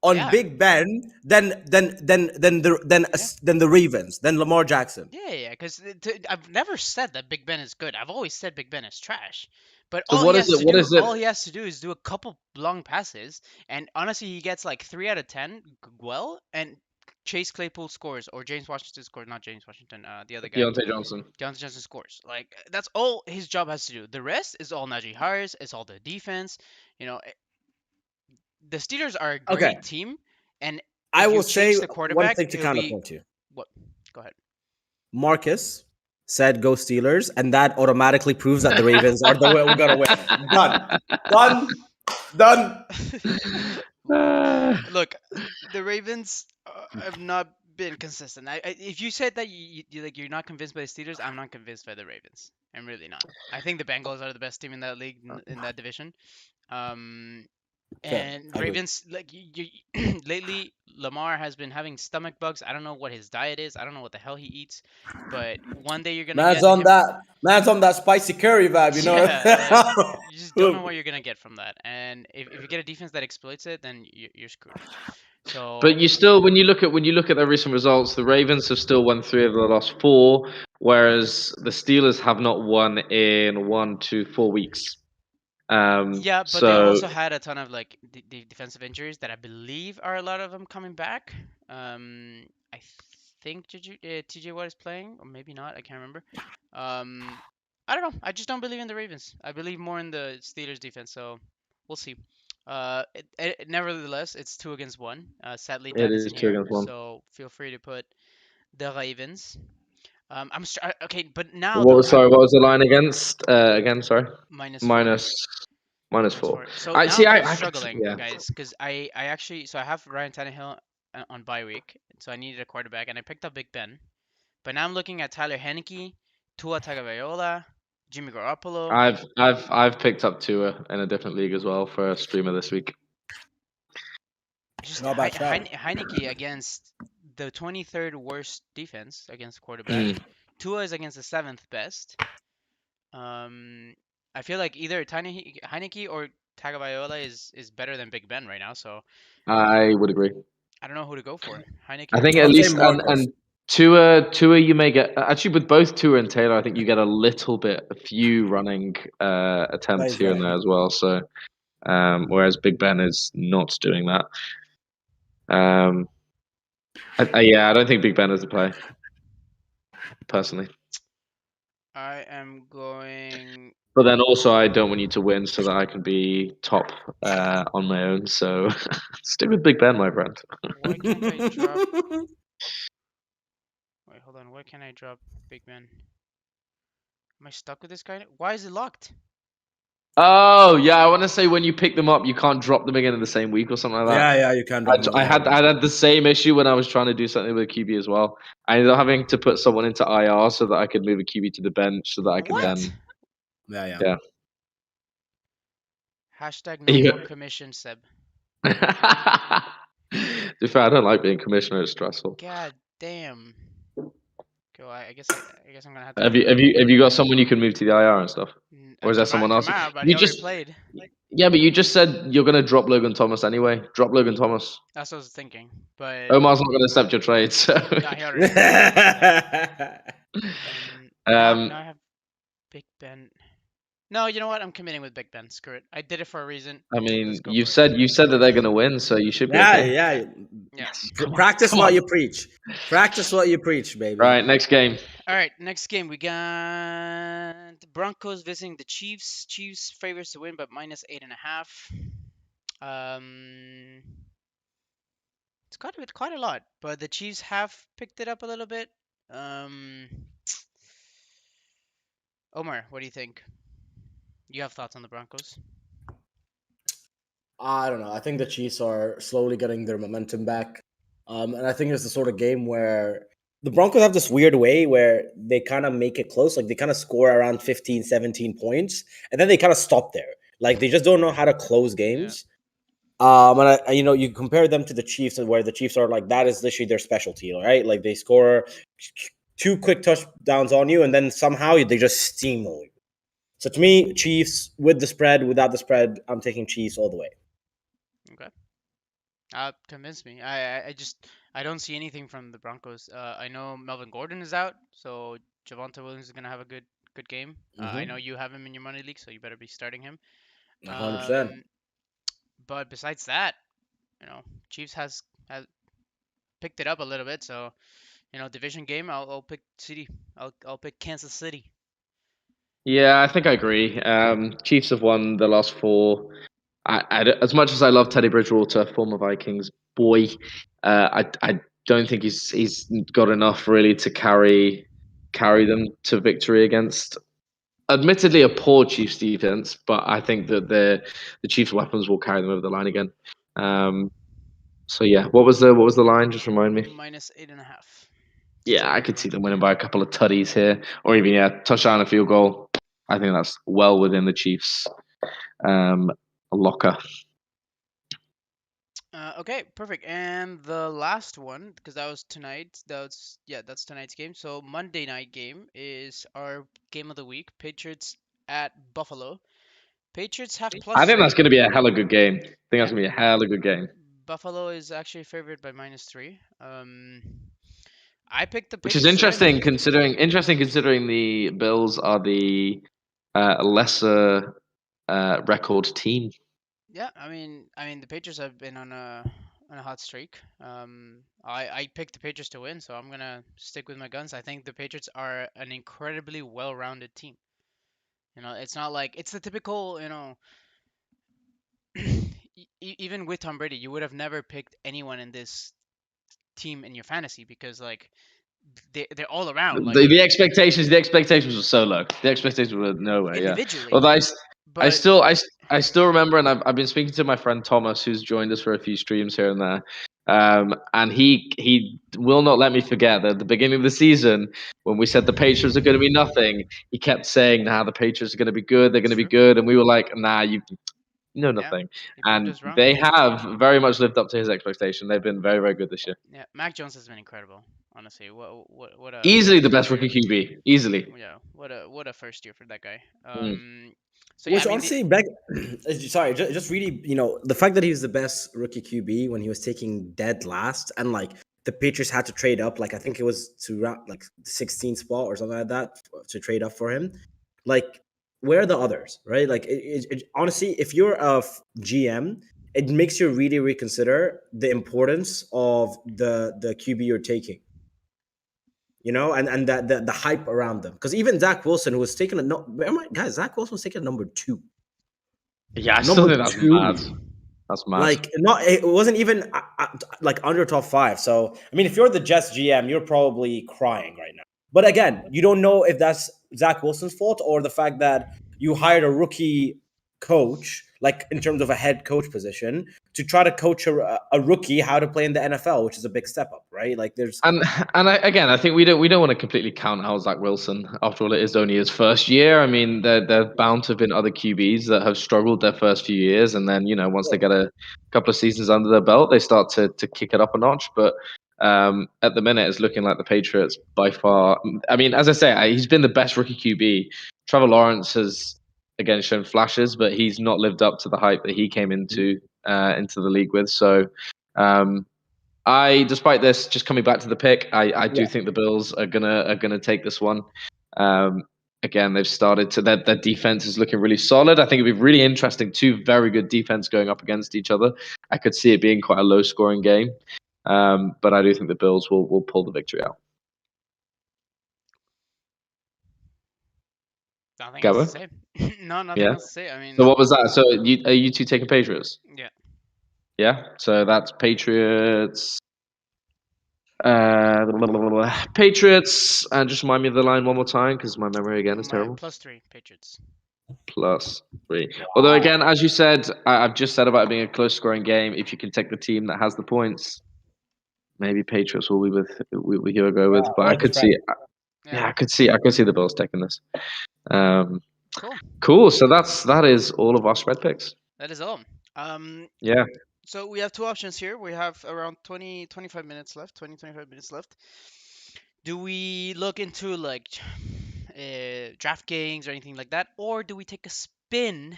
on Yeah, Big Ben yeah. than the Ravens, than Lamar Jackson. Yeah, because I've never said that Big Ben is good. I've always said Big Ben is trash. But So what is it? What is it? all he has to do is do a couple long passes, and honestly, he gets like 3 out of 10 well, and Chase Claypool scores, or James Washington scores, not James Washington, the other guy, Deontay Johnson. Johnson Johnson scores. Like that's all his job has to do. The rest is all Najee Harris. It's all the defense. You know, the Steelers are a Okay, great team, and I if you will say change the one quarterback, thing to it'll be counterpoint to you. what? Go ahead. Marcus said go Steelers, and that automatically proves that the Ravens are the way we're gonna win. Done, done, done. Look, the Ravens have not been consistent. If you said that you're not convinced by the Steelers, I'm not convinced by the Ravens. I'm really not. I think the Bengals are the best team in that league in that division. Um, Fair, and agreed. Ravens, like lately, Lamar has been having stomach bugs. I don't know what his diet is. I don't know what the hell he eats. But one day you're gonna Man's get on him. that. Man's on that spicy curry vibe, you know. Yeah, like you just don't know what you're gonna get from that. And if you get a defense that exploits it, then you're screwed. But So you still, when you look at their recent results, the Ravens have still won 3 of the last 4, whereas the Steelers have not won in 1 to 4 weeks. yeah, but they So also had a ton of like the defensive injuries that I believe are a lot of them coming back. I think TJ Watt is playing, or maybe not. I can't remember. Um, I don't know. I just don't believe in the Ravens. I believe more in the Steelers defense. So we'll see. Nevertheless, it's 2 against 1. Sadly, it Dan is isn't two here, against one. so feel free to put the Ravens. Okay, but now What though, was sorry? What was the line against? Again, sorry. -4. Minus minus Minus four. 4. So I now see. I'm I could. struggling, Yeah. guys, because I actually so I have Ryan Tannehill on bye week, so I needed a quarterback, and I picked up Big Ben. But now I'm looking at Tyler Heineke, Tua Tagovailoa, Jimmy Garoppolo. I've picked up Tua in a different league as well for a streamer this week. Just Not bad shout. Heineke against the 23rd worst defense against quarterback. Mm. Tua is against the 7th best. Um, I feel like either Heineke or Tagovailoa is better than Big Ben right now. So I would agree. I don't know who to go for. Heineke I or think I at would say Tagovailoa. least Marcus. and Tua you may get actually with both Tua and Taylor. I think you get a few running attempts Plays here and right. there as well. So whereas Big Ben is not doing that. Um, yeah, I don't think Big Ben is the play personally. I am going. But then also, I don't want you to win so that I can be top on my own. So stick with Big Ben, my friend. Why can't I drop? Wait, hold on. Why can't I drop Big Ben? Am I stuck with this guy? Why is it locked? Oh yeah, I want to say when you pick them up, you can't drop them again in the same week or something like that. Yeah, you can drop them I again. had I had the same issue when I was trying to do something with a QB as well. I ended up having to put someone into IR so that I could move a QB to the bench so that I could What? then Yeah. yeah. Hashtag no Yeah. more commission, Seb. To be fair, I don't like being commissioner. It's stressful. God damn. Okay, well, I guess I'm gonna have to Have move you him. have you have you got someone you can move to the IR and stuff, or is there someone else? Jamar, but he You already just played. yeah, but you just said you're gonna drop Logan Thomas anyway. Drop Logan Thomas. That's what I was thinking. But Omar's not gonna accept your trade, so. no, he already accepted it. So. Now um, I have Big Ben. No, you know what? I'm committing with Big Ben. Screw it. I did it for a reason. I Let's mean, go you've for it. said you said that they're gonna win, so you should be okay. Yeah. Yeah. Yes, come on, Practice come what on. you preach. Practice what you preach, baby. Right, next game. All right. Next game, we got the Broncos visiting the Chiefs. Chiefs favorites to win, but -8.5. Um, it's quite a lot, but the Chiefs have picked it up a little bit. Um, Omar, what do you think? You have thoughts on the Broncos? I don't know. I think the Chiefs are slowly getting their momentum back. And I think it's the sort of game where the Broncos have this weird way where they kind of make it close. Like they kind of score around 15, 17 points, and then they kind of stop there. Like they just don't know how to close Yeah. games. You compare them to the Chiefs, where the Chiefs are like that is literally their specialty, right? Like they score 2 quick touchdowns on you, and then somehow they just steamroll you. So to me, Chiefs with the spread, without the spread, I'm taking Chiefs all the way. Okay. Convince me. I don't see anything from the Broncos. I know Melvin Gordon is out, so Javonte Williams is gonna have a good game. I know Mm-hmm. you have him in your money league, so you better be starting him. 100%. Um, but besides that, you know, Chiefs has picked it up a little bit. So division game, I'll pick City. I'll pick Kansas City. Yeah, I think I agree. Chiefs have won the last four. As much as I love Teddy Bridgewater, former Vikings boy, I don't think he's got enough really to carry them to victory against, admittedly, a poor Chiefs defense. But I think that the Chiefs' weapons will carry them over the line again. Um, so yeah, what was the line? Just remind me. -8.5. Yeah, I City to could see win. them winning by a couple of tutties here, or even touchdown and field goal. I think that's well within the Chiefs' um, locker. Okay, perfect. And the last one, because that was tonight. That's tonight's game. So Monday night game is our game of the week. Patriots at Buffalo. Patriots have I plus think that's three. going to be a hella good game. I think that's Yeah, going to be a hella good game. Buffalo is actually favored by -3. I picked the Which is Patriots to win. interesting considering the Bills are the lesser record team. Yeah, I mean the Patriots have been on a hot streak. I picked the Patriots to win, so I'm gonna stick with my guns. I think the Patriots are an incredibly well-rounded team. It's not like it's the typical, even with Tom Brady, you would have never picked anyone in this team in your fantasy because like they're all around. Like The expectations were so low. The expectations were nowhere. Yeah. individually, Although I but still I still remember, and I've been speaking to my friend Thomas, who's joined us for a few streams here and there. And he will not let me forget that at the beginning of the season, when we said the Patriots are going to be nothing, he kept saying, "Nah, the Patriots are going to be good. They're going it's to be true. good," and we were like, "Nah, you know Yeah, nothing." he proved And us wrong. they have very much lived up to his expectation. They've been very, very good this year. Yeah, Mac Jones has been incredible. Honestly, what a Easily the best first rookie year. QB. Easily. Yeah, what a first year for that guy. Mm. So yeah, I Which mean honestly, back sorry, just really, the fact that he was the best rookie QB when he was taking dead last, and like the Patriots had to trade up, like I think it was to round like the 16th spot or something like that to trade up for him. Like, where are the others, right? Like, honestly, if you're a GM, it makes you really reconsider the importance of the QB you're taking, and the hype around them. Because even Zach Wilson, who was taken a no, guys, Zach Wilson was taken at number two. Yeah, I still Number think that's two, mad. That's mad. like not it wasn't even like under top five. So I mean, if you're the Jets GM, you're probably crying right now. But again, you don't know if that's Zach Wilson's fault or the fact that you hired a rookie coach, like in terms of a head coach position, to try to coach a rookie how to play in the NFL, which is a big step up, right? Like there's And again, I think we don't want to completely count out Zach Wilson. After all, it is only his first year. I mean, there bound to have been other QBs that have struggled their first few years, and then once they get a couple of seasons under their belt, they start to kick it up a notch. But at the minute, it's looking like the Patriots by far. I mean, as I say, he's been the best rookie QB. Trevor Lawrence has again shown flashes, but he's not lived up to the hype that he came into the league with. So. Um, despite this, just coming back to the pick, I do yeah, think the Bills are gonna take this one. Um, Again, they've started to their defense is looking really solid. I think it'd be really interesting. Two very good defense going up against each other. I could see it being quite a low scoring game, but I do think the Bills will pull the victory out. nothing else to Gabo, say. No, nothing yeah. else to say. I So mean, what was that? So are you two taking Patriots? yeah, Yeah. So that's Patriots. Patriots, and just remind me of the line one more time because my memory again is my terrible. +3 Patriots. +3. Although again, as you said, I've just said about it being a close scoring game. If you can take the team that has the points, maybe Patriots will be with who I go with. But I where's the could spread? see, Yeah, yeah, I could see the Bills taking this. Um, cool. cool. So that is all of our spread picks. That is all. Um, Yeah. so we have two options here. We have around 25 minutes left. 25 minutes left. Do we look into like DraftKings or anything like that, or do we take a spin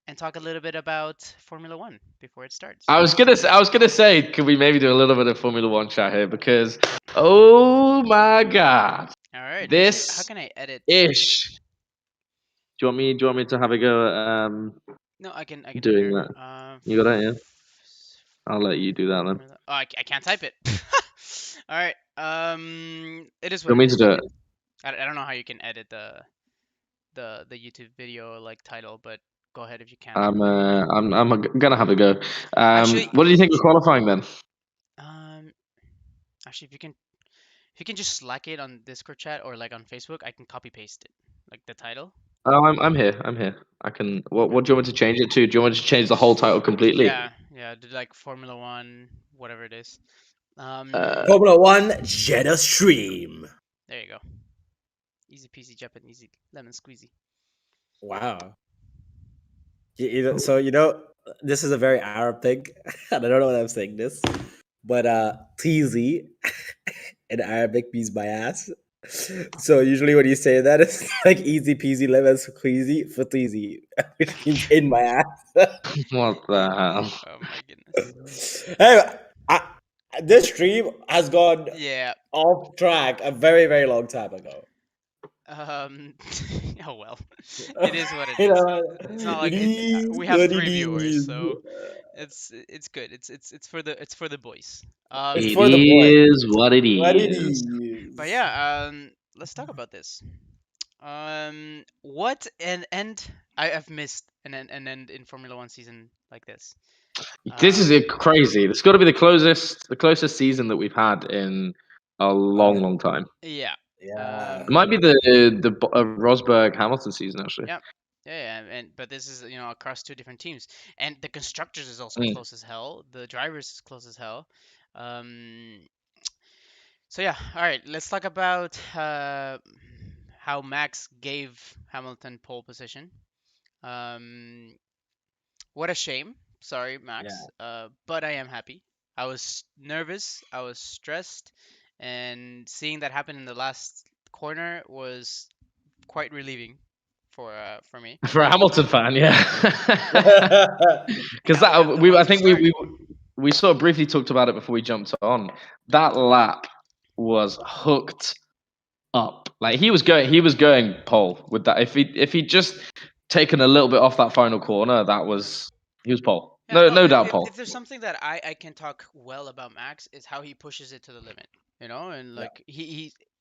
and talk a little bit about Formula One before it starts. I was gonna say, could we maybe do a little bit of Formula One chat here because, oh my God, All right. Actually, how this can I edit? ish. Do you want me to have a go at No, I can do it doing here. that? You got it, yeah. I'll let you do that then. Formula. Oh, I can't type it. All right. It is Do what you want it me to is. do it? I don't know how you can edit the YouTube video like title, but go ahead if you can. I'm gonna have a go. Actually, What do you think of qualifying then? um, actually, if you can just slack it on Discord chat or like on Facebook, I can copy paste it, like the title. Oh, I'm here. I'm here. I can. Okay. What do you want me to change it to? Do you want me to change the whole title completely? Yeah, do like Formula One, whatever it is. Uh, Formula One Jeddah Stream. There you go. Easy peasy, Japanese, lemon squeezy. Wow. So this is a very Arab thing, and I don't know what I'm saying this, but teasy in Arabic means my ass. So usually when you say that, it's like easy peasy lemon squeezy for teasy, which means in my ass. what the hell? Oh my goodness. Anyway, this stream has gone Yeah. off track a very very long time ago. Um. Oh well. It is what it you is. know, It's not it like it. is We have what it three viewers, is. so it's good. It's for the boys. It's It for the boy. is what it What it is. But is. yeah. Let's talk about this. What an end I've missed an end in Formula One season like this. This is Um. crazy. It's got to be the closest season that we've had in a long, long time. Yeah. Yeah. It might be the Rosberg Hamilton season actually. Yeah. And but this is across two different teams, and the constructors is also Mm. close as hell. The drivers is close as hell. Um, so yeah, all right. Let's talk about how Max gave Hamilton pole position. Um, what a shame. Sorry, Yeah. Max. But I am happy. I was nervous. I was stressed, and seeing that happen in the last corner was quite relieving for me. For a Hamilton fan, yeah. And Because now we have that the we one I to think start. we sort of briefly talked about it before we jumped on. That lap was hooked up. Like he was going pole with that. If he just taken a little bit off that final corner, he was pole. Yeah, No no. no If, doubt if pole. if there's something that I can talk well about Max is how he pushes it to the limit, and Yeah. like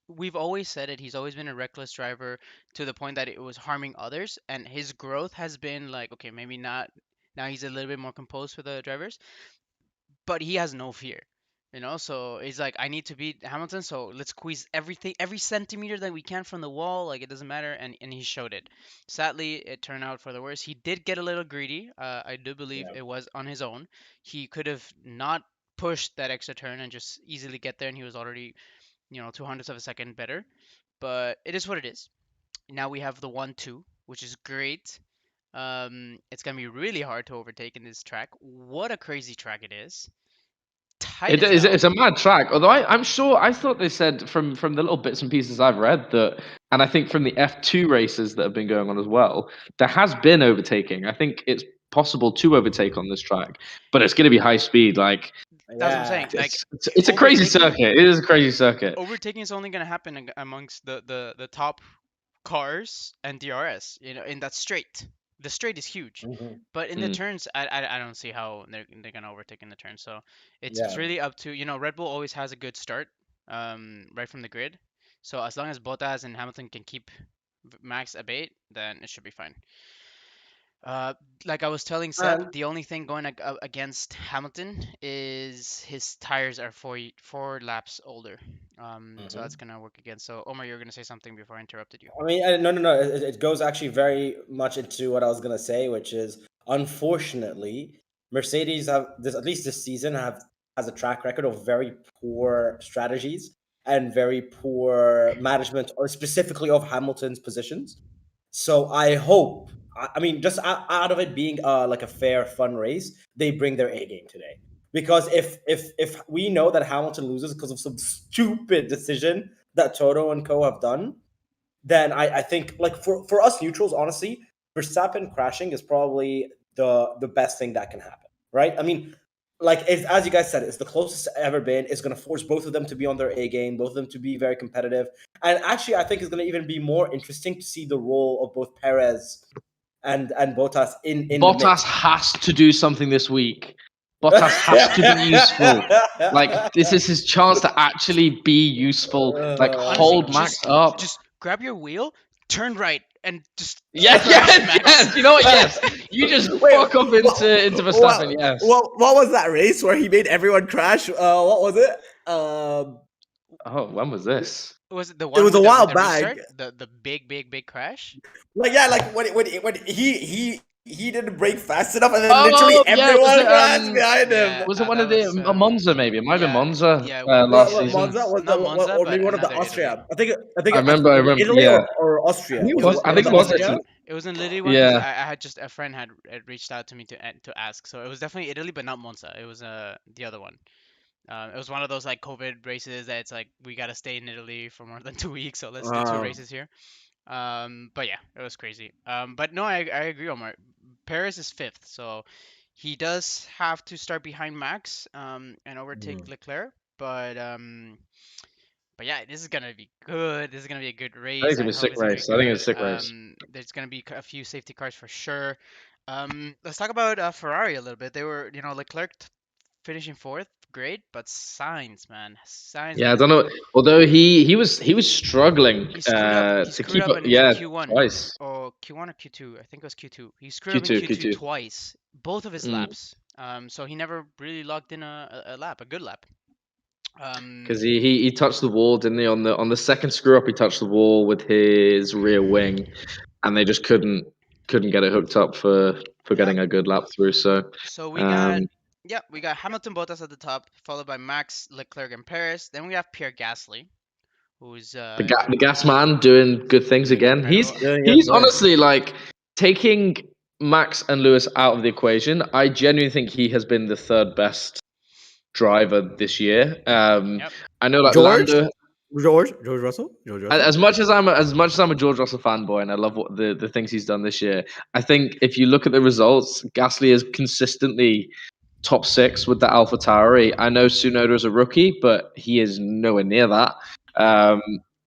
we've always said it. He's always been a reckless driver to the point that it was harming others, and his growth has been like, okay, maybe not. Now he's a little bit more composed with the drivers, but he has no fear. So he's like, I need to beat Hamilton, so let's squeeze everything, every centimeter that we can from the wall. Like, it doesn't matter, and he showed it. Sadly, it turned out for the worse. He did get a little greedy. I do believe Yeah. it was on his own. He could have not pushed that extra turn and just easily get there, and he was already, 200ths of a second better. But it is what it is. Now we have the 1-2, which is great. It's gonna be really hard to overtake in this track. What a crazy track it is. Tight It as is. hell. It's a mad track. Although I'm sure I thought they said from the little bits and pieces I've read that, and I think from the F2 races that have been going on as well, there has been overtaking. I think it's possible to overtake on this track, but it's going to be high speed. Like That's what I'm Yeah. saying. Like, it's a crazy overtaking circuit. It is a crazy circuit. overtaking is only gonna happen amongst the top cars and DRS. In that straight. The straight is huge, Mhm. but in the Mm. turns, I don't see how they're gonna overtake in the turns. So it's Yeah. really up to Red Bull always has a good start, right from the grid. So as long as Bottas and Hamilton can keep Max at bay, then it should be fine. Uh, like I was telling Seb, And the only thing going against Hamilton is his tires are four laps older. So that's Mhm. gonna work again. So Omar, you're gonna say something before I interrupted you. I mean, no, no, no. It goes actually very much into what I was gonna say, which is unfortunately, Mercedes have this at least this season have has a track record of very poor strategies and very poor management, or specifically of Hamilton's positions. So I hope, I mean, just out of it being like a fair, fun race, they bring their A game today. Because if we know that Hamilton loses because of some stupid decision that Toto and Co have done, then I think like for us neutrals, honestly, Verstappen crashing is probably the best thing that can happen, right? I mean, like as you guys said, it's the closest it's ever been. It's going to force both of them to be on their A game, both of them to be very competitive, and actually, I think it's going to even be more interesting to see the role of both Perez and Bottas in the Bottas mix. has to do something this week. Bottas has to be useful. Like this is his chance to actually be useful. Like Honestly, hold Max just up. just grab your wheel, turn right, and just Yes, crash yes, Max. yes. You know what? Yes, you just Wait, fuck up into Verstappen. Yes. what was that race where he made everyone crash? What was it? Oh, when was this? Was it the It one was a with while the back. restart? The big crash? Like yeah, like when he didn't brake fast enough, and then literally Oh yeah, was everyone it crashed behind him. Yeah, was it one that of the was Monza? Maybe it might have been yeah, Monza yeah, last it season. Monza was was not Monza, or but maybe one of the another Italy. Austria. I think I was it remember. Italy Yeah, or I Austria? think it Was it was. I one of think the it was Austria? Italy. It was in Lily one because Yeah. I had just a friend had reached out to me to ask, so it was definitely Italy, but not Monza. It was the other one. It was one of those like COVID races that it's like we gotta stay in Italy for more than 2 weeks, so let's do two Uh, races here. But yeah, it was crazy. But no, I agree, Omar. Paris is fifth, so he does have to start behind Max and overtake mm, Leclerc. But yeah, this is gonna be good. This is gonna be a good I think race. it's gonna I be a hope sick it's gonna be race. I think it's good. a sick race. There's gonna be a few safety cars for sure. Let's talk about Ferrari a little bit. They were, Leclerc finishing fourth, great, but Sainz, man, Sainz Yeah, I with don't know. Although he was struggling he screwed up. He to screwed keep up up. in Yeah, Q1 twice. or Q1 or Q2. I think it was Q2. He screwed up in Q2, Q2 Q2. twice, both of his Mm. laps. So he never really locked in a lap, a good lap. Because Um, he touched the wall, didn't he? On the second screw up, he touched the wall with his rear wing, and they just couldn't get it hooked up for yeah. getting a good lap through. So, So um, we got Hamilton Bottas at the top, followed by Max, Leclerc, and Paris. Then we have Pierre Gasly, who's the gas man doing good things doing again. He's incredible. doing his he's work. honestly like taking Max and Lewis out of the equation. I genuinely think he has been the third best driver this year. Yep. I know like George, Lando. George Russell, George Russell. As much as I'm a George Russell fanboy and I love what the things he's done this year, I think if you look at the results, Gasly is consistently top six with the Alpha Tauri. I know Tsunoda is a rookie, but he is nowhere near that. Um,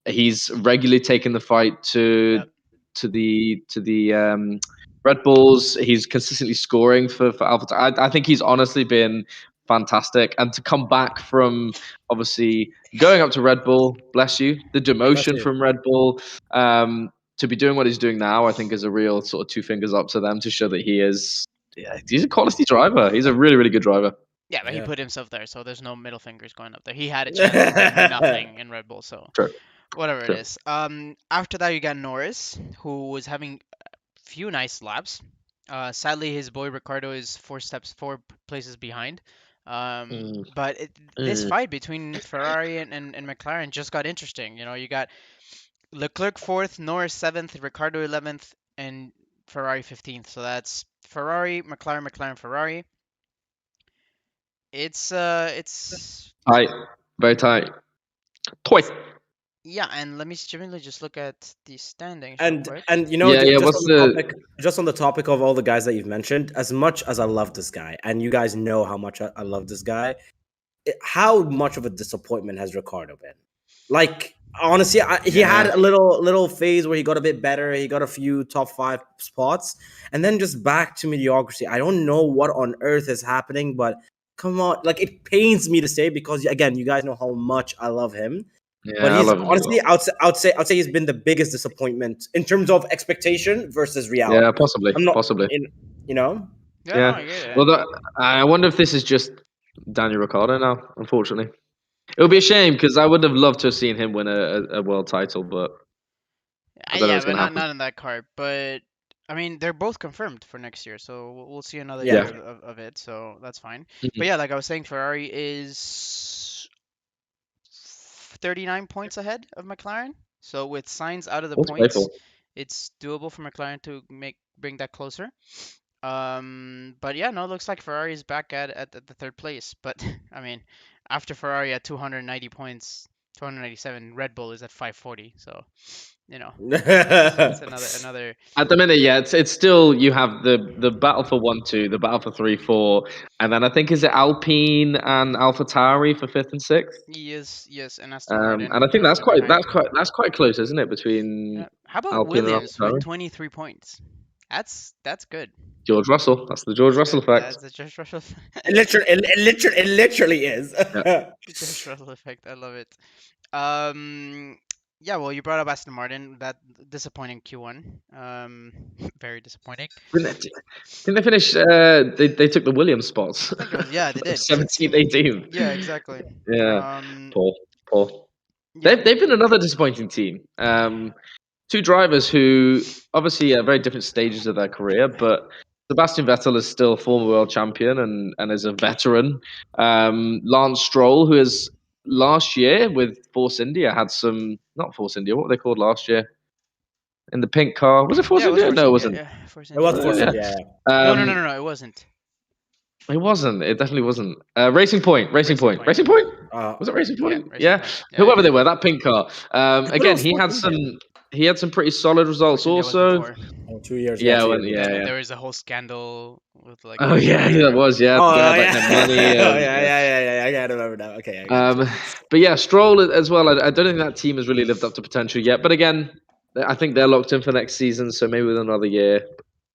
he's regularly taken the fight to Yep. to the Red Bulls. He's consistently scoring for Alpha Tauri. I think he's honestly been fantastic, and to come back from obviously going up to Red Bull, bless you, the Bless demotion you. from Red Bull. To be doing what he's doing now, I think is a real sort of two fingers up to them to show that he is. Yeah, he's a quality driver. He's a really, really good driver. Yeah, but he Yeah. put himself there, so there's no middle fingers going up there. He had a chance and did nothing in Red Bull, so True, whatever it true. is. After that you got Norris, who was having few nice laps. Sadly, his boy Ricardo is four places behind. Mm, But this mm. fight between Ferrari and McLaren just got interesting. You got Leclerc fourth, Norris seventh, Ricardo 11th, and Ferrari 15th. So that's Ferrari, McLaren, McLaren, Ferrari. It's Tight, very tight. Toy. yeah, and let me just look at the standings real and quick. and Yeah, yeah. just What's on the the? topic, of all the guys that you've mentioned, as much as I love this guy, and you guys know how much I love this guy, how much of a disappointment has Ricardo been? Like honestly, he had Yeah, a little phase where he got a bit better. He got a few top five spots, and then just back to mediocrity. I don't know what on earth is happening, but come on, like it pains me to say because again, you guys know how much I love him. But yeah. I he's love him as honestly, well. I would say he's been the biggest disappointment in terms of expectation versus Yeah, reality. possibly, I'm not, possibly. in, you know. Yeah, no, Yeah. I get it. Well, I wonder if this is just Daniel Ricciardo now. Unfortunately, it would be a shame because I would have loved to have seen him win a world title, but I don't know Yeah, what's but going to happen. not in that card. But I mean, they're both confirmed for next year, so we'll see another Yeah. year Yeah. of it. So that's fine. But Mhm. yeah, like I was saying, Ferrari is 39 points ahead of McLaren. So with Sainz out of the What's points, playful? it's doable for McLaren to bring that closer. But yeah, no, it looks like Ferrari is back at the third place. But I mean, after Ferrari at 290 points 497. Red Bull is at 540. So, it's another. At the minute, yeah, it's still you have the battle for 1-2, the battle for 3-4, and then I think is it Alpine and AlphaTauri for 5th and 6th. Yes, and Aston Martin And I think directly behind. that's quite close, isn't it, between How about Alpine and Williams with AlphaTauri? 23 points? That's good. George Russell, that's the George That's Russell good. effect. That's a Josh Russell. It literally is. Yeah. Josh Russell effect. I love it. Yeah. Well, you brought up Aston Martin. That disappointing Q1. Very disappointing. Didn't they finish? They took the Williams spots. I think it was. Yeah, they did. 17th, 18th. Yeah, exactly. Yeah, poor. Yeah. They've been another disappointing team. Two drivers who obviously are very different stages of their career, but Sebastian Vettel is still former world champion and is a veteran. Lance Stroll, who is last year with Force India, had some not Force India. What were they called last year? In the pink car, was it Force Yeah, it was India? Force No, it India. wasn't. Yeah, Force It was India. Force Yeah. India. No, it wasn't. It wasn't. It definitely wasn't. Racing Point. Racing Point. Racing Point. Uh, Was it Racing Point? Racing Yeah. Point. Yeah, Whoever yeah. they were, that pink car. I thought it Again, was Force India. he had some pretty solid results Force India was also. before. 2 years. Yeah, 2 when, years. yeah. There was a whole scandal with like. Oh yeah, that was yeah. Oh, They had, yeah. like, their money. Oh, And, yeah. I gotta remember that. Okay. I got it. But yeah, Stroll as well. I don't think that team has really lived up to potential yet. But again, I think they're locked in for next season. So maybe with another year.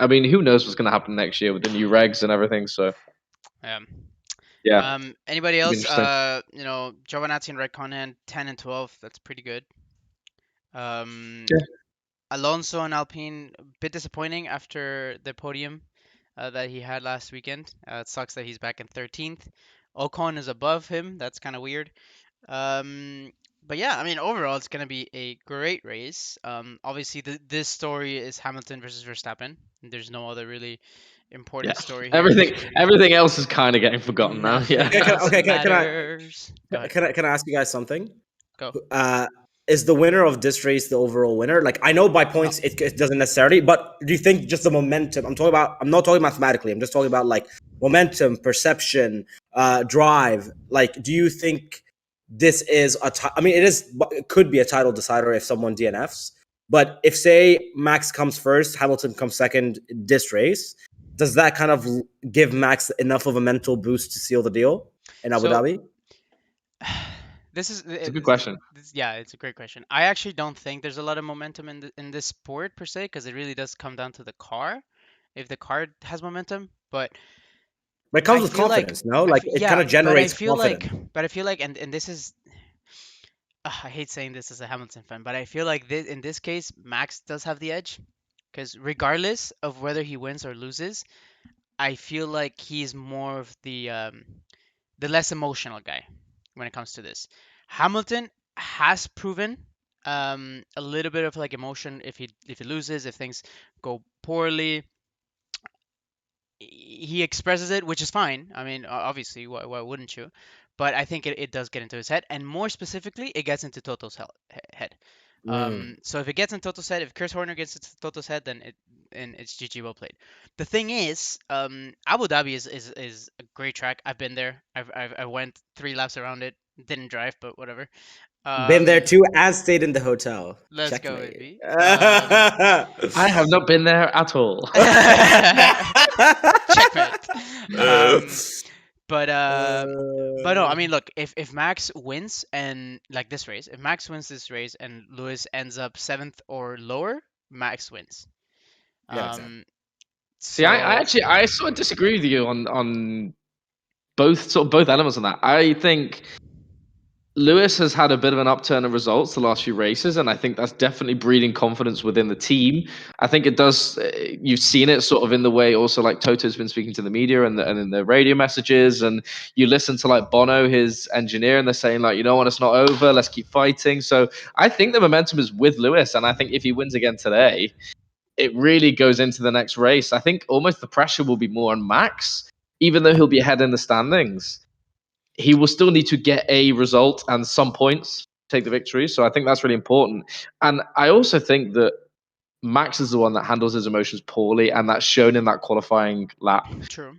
I mean, who knows what's going to happen next year with the new regs and everything. So yeah, Anybody it'll be else? interesting. Giovinazzi and Raikkonen 10 and 12. That's pretty good. Yeah. Alonso and Alpine, a bit disappointing after the podium that he had last weekend. It sucks that he's back in 13th. Ocon is above him. That's kind of weird. But yeah, I mean, overall, it's going to be a great race. Obviously, this story is Hamilton versus Verstappen. There's no other really important story here. Everything else is kind of getting forgotten now. Yeah. Nothing else Okay, can I- matters. Go ahead. Can I ask you guys something? Go. Is the winner of this race the overall winner? Like, I know by points it doesn't necessarily, but do you think just the momentum? I'm not talking mathematically. I'm just talking about like momentum, perception, drive. Like, do you think this is I mean, it could be a title decider if someone DNFs. But if say Max comes first, Hamilton comes second this race, does that kind of give Max enough of a mental boost to seal the deal in Abu Dhabi? It's a good question. Yeah, it's a great question. I actually don't think there's a lot of momentum in this sport per se, because it really does come down to the car. If the car has momentum, but it comes with confidence, no? Like it kind of generates confidence. But I feel like, and this is, I hate saying this as a Hamilton fan, but I feel like in this case, Max does have the edge, because regardless of whether he wins or loses, I feel like he's more of the less emotional guy when it comes to this. Hamilton has proven a little bit of like emotion if he loses, if things go poorly. He expresses it, which is fine. I mean, obviously, why wouldn't you? But I think it does get into his head, and more specifically, it gets into Toto's head. So if it gets in Toto's head, if Chris Horner gets into Toto's head, then it's GG, well played. The thing is, Abu Dhabi is a great track. I've been there. I went 3 laps around it. Didn't drive, but whatever. Been there too, and stayed in the hotel. Let's go, baby. I have not been there at all. Checkmate. But no, I mean, look, if Max wins and like this race, if Max wins this race and Lewis ends up 7th or lower, Max wins. Yeah, exactly. See, I sort of disagree with you on both elements on that. I think Lewis has had a bit of an upturn of results the last few races, and I think that's definitely breeding confidence within the team. I think it does. You've seen it sort of in the way also like Toto's been speaking to the media and in the radio messages, and you listen to like Bono, his engineer, and they're saying like, you know what, it's not over, let's keep fighting. So I think the momentum is with Lewis, and I think if he wins again today, it really goes into the next race. I think almost the pressure will be more on Max, even though he'll be ahead in the standings. He will still need to get a result and some points to take the victory. So I think that's really important. And I also think that Max is the one that handles his emotions poorly, and that's shown in that qualifying lap. True.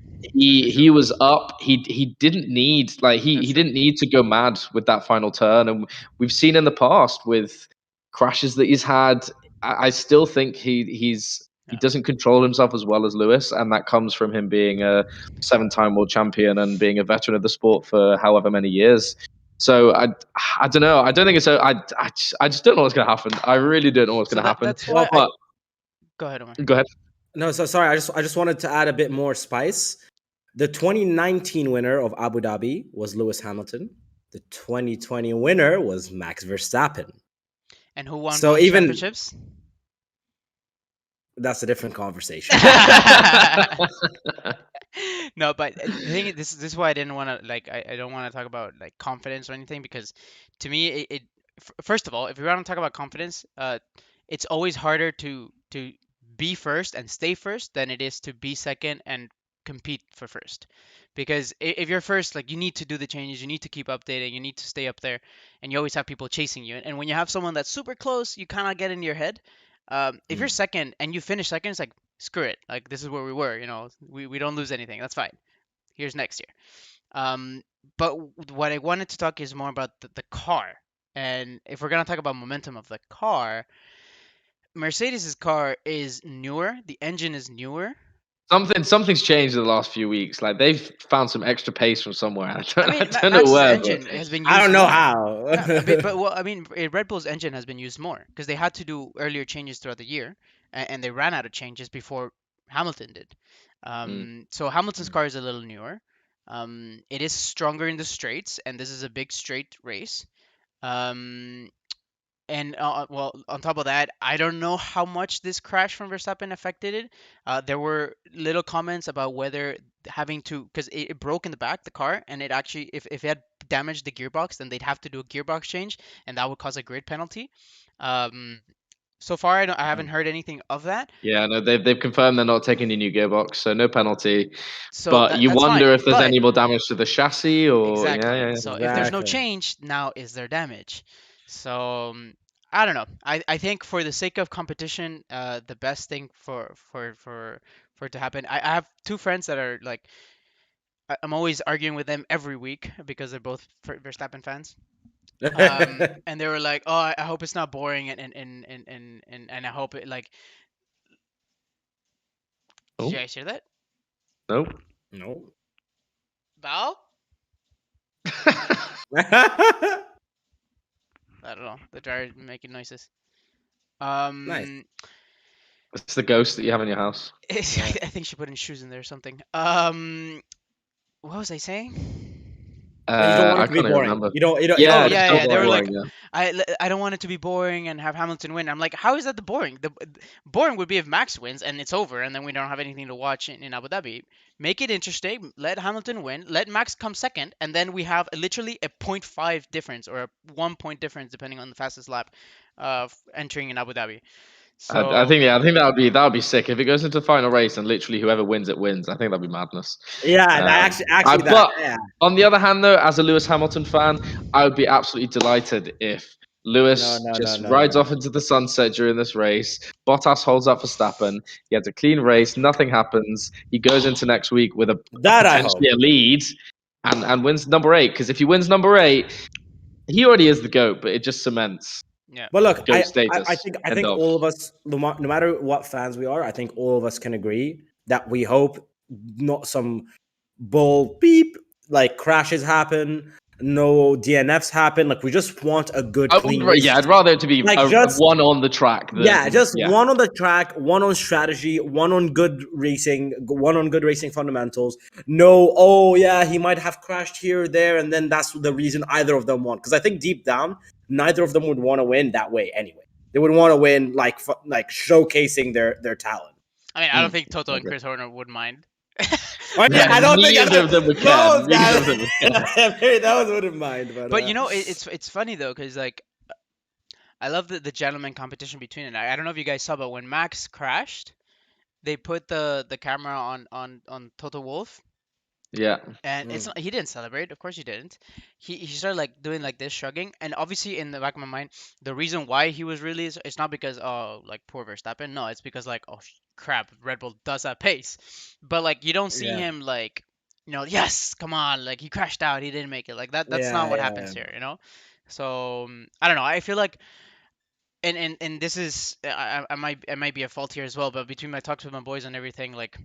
Very He true. was up. He didn't need That's he true. didn't need to go mad with that final turn, and we've seen in the past with crashes that he's had. I still think he Yeah. doesn't control himself as well as Lewis, and that comes from him being a 7-time world champion and being a veteran of the sport for however many years. So I don't know. I don't think it's I just don't know what's gonna happen. I really don't know what's So gonna happen. that's Well, why I But go ahead, Omar. go ahead. no, so sorry. I just wanted to add a bit more spice. The 2019 winner of Abu Dhabi was Lewis Hamilton. The 2020 winner was Max Verstappen. And who won So both even championships? that's a different conversation. No, but the thing is, this is why I didn't want to like I don't want to talk about like confidence or anything because to me first of all, if we want to talk about confidence, it's always harder to be first and stay first than it is to be second and compete for first. Because if you're first, like you need to do the changes, you need to keep updating, you need to stay up there, and you always have people chasing you. And when you have someone that's super close, you kind of get in your head. If you're Mm. second and you finish second, it's like screw it. Like this is where we were. We don't lose anything. That's fine. Here's next year. Um, but what I wanted to talk is more about the car. And if we're gonna talk about momentum of the car, Mercedes's car is newer. The engine is newer. Something's changed in the last few weeks. Like they've found some extra pace from somewhere. I I mean, don't know Max's where, but engine has been I used don't know more. how. Yeah, but well, I mean, Red Bull's engine has been used more because they had to do earlier changes throughout the year, and they ran out of changes before Hamilton did. Mm. So Hamilton's Mm. car is a little newer. It is stronger in the straights, and this is a big straight race. Um, and well, on top of that, I don't know how much this crash from Verstappen affected it. There were little comments about whether having to, because it broke in the back, the car, and it actually, if it had damaged the gearbox, then they'd have to do a gearbox change, and that would cause a grid penalty. Um, so far, I haven't heard anything of that. Yeah, no, they've confirmed they're not taking a new gearbox, so no penalty. So But you that's fine. wonder if there's But any more damage to the chassis, or exactly. yeah. So if there's no Exactly. change, now is there damage? So I don't know. I think for the sake of competition, the best thing for it to happen. I have two friends that are like I'm always arguing with them every week because they're both Verstappen fans. And they were like, "Oh, I hope it's not boring," and I hope it like. Did you Oh guys hear that? no. No. Val? I don't know. The dryer making noises. Nice. Um, It's the ghost that you have in your house. I Yeah. think she put in shoes in there or something. What was I saying? That you don't want I it to be can't even boring. remember. You Oh don't Yeah, want it to just yeah, be don't yeah. They be were boring. like, boring. Yeah. I don't want it to be boring and have Hamilton win. I'm like, how is that the boring? The boring would be if Max wins and it's over, and then we don't have anything to watch in Abu Dhabi. Make it interesting. Let Hamilton win. Let Max come second, and then we have literally a point 0.5 difference or a 1 point difference depending on the fastest lap, entering in Abu Dhabi. I So think I think that would be sick if it goes into the final race and literally whoever wins it wins. I think that'd be madness. Yeah, that Um, actually that. but Yeah. on the other hand, though, as a Lewis Hamilton fan, I would be absolutely delighted if No, Lewis no, no, just no, rides no. off into the sunset during this race. Bottas holds up for Verstappen. He has a clean race. Nothing happens. He goes into next week with a That I hope. potentially a lead and wins number 8. Because if he wins number 8, he already is the GOAT, but it just cements yeah, But look, GOAT I status. think I End think of. all of us, no matter what fans we are, I think all of us can agree that we hope not some bull beep like crashes happen, no DNFs happen. Like we just want a good, I would, clean race to I'd see. rather it to be Like a just one on the track yeah, than just yeah. one on the track, one on strategy, one on good racing, one on good racing fundamentals. No, oh yeah, he might have crashed here or there, and then that's the reason either of them won. Because I think deep down, neither of them would want to win that way anyway. They would want to win like showcasing their talent. I mean, I don't Mm, think Toto and okay. Chris Horner would mind. Oh yeah, Yeah, I don't think neither of them would care. those Neither guys. of them would care. Those wouldn't mind, but But it's funny though, because like I love the gentleman competition between it. I don't know if you guys saw, but when Max crashed, they put the camera on Toto Wolff, Yeah. And it's Mm. not, he didn't celebrate, of course he didn't. He started like doing like this, shrugging, and obviously in the back of my mind, the reason why he was really is it's not because oh like poor Verstappen, no, it's because like oh crap, Red Bull does have pace, but like you don't see Yeah. him like, yes, come on, like he crashed out, he didn't make it, like that's not Yeah. what Yeah. happens here, so I don't know, I feel like, and this is I might be a fault here as well, but between my talks with my boys and everything, like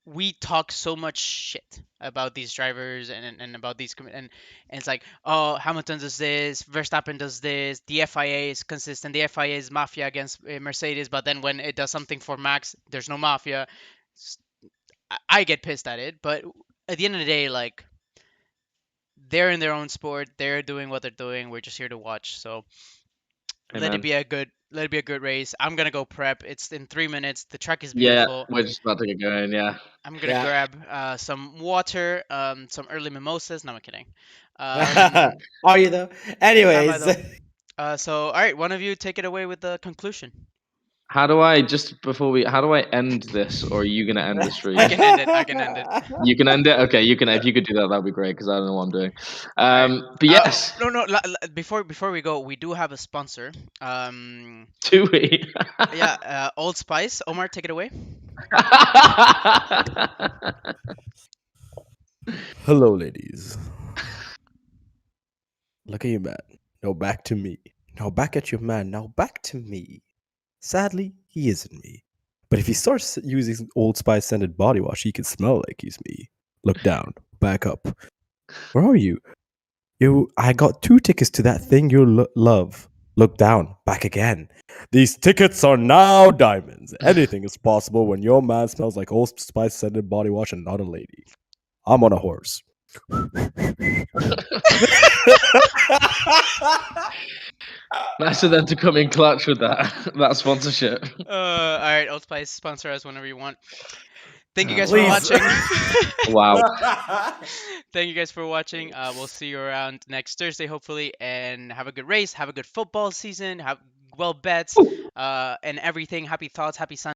we talk so much shit about these drivers and about these and it's like, oh, Hamilton does this, Verstappen does this, the FIA is consistent, the FIA is mafia against Mercedes, but then when it does something for Max, there's no mafia. I get pissed at it, but at the end of the day, like, they're in their own sport, they're doing what they're doing, we're just here to watch. So Amen. let it be a good race. I'm gonna go prep. It's in 3 minutes. The track is Yeah, beautiful. we're just about to get going. Yeah. I'm gonna Yeah. grab some water, some early mimosas. No, I'm kidding. Um, Are you though? am I Anyways. though? So all right, one of you take it away with the conclusion. How do I just before we? How do I end this, or are you gonna end the I stream? can end it. I can end it. You can end it. Okay, you can. If you could do that, that'd be great because I don't know what I'm doing. All right. But yes, No, no. Before we go, we do have a sponsor. do we? Yeah. Old Spice. Omar, take it away. Hello, ladies. Look at you, man. Now back to me. Now back at your man. Now back to me. Sadly, he isn't me. But if he starts using Old Spice scented body wash, he can smell like he's me. Look down. Back up. Where are you? I got 2 tickets to that thing you love. Look down. Back again. These tickets are now diamonds. Anything is possible when your man smells like Old Spice scented body wash and not a lady. I'm on a horse. Nice of them to come in clutch with that sponsorship. All right. Old Spice, sponsor us whenever you want. Thank you Oh, guys for wow. Please. watching. Wow. Thank you guys for watching. We'll see you around next Thursday, hopefully, and have a good race. Have a good football season. Have well bets, and everything. Happy thoughts. Happy Sunday.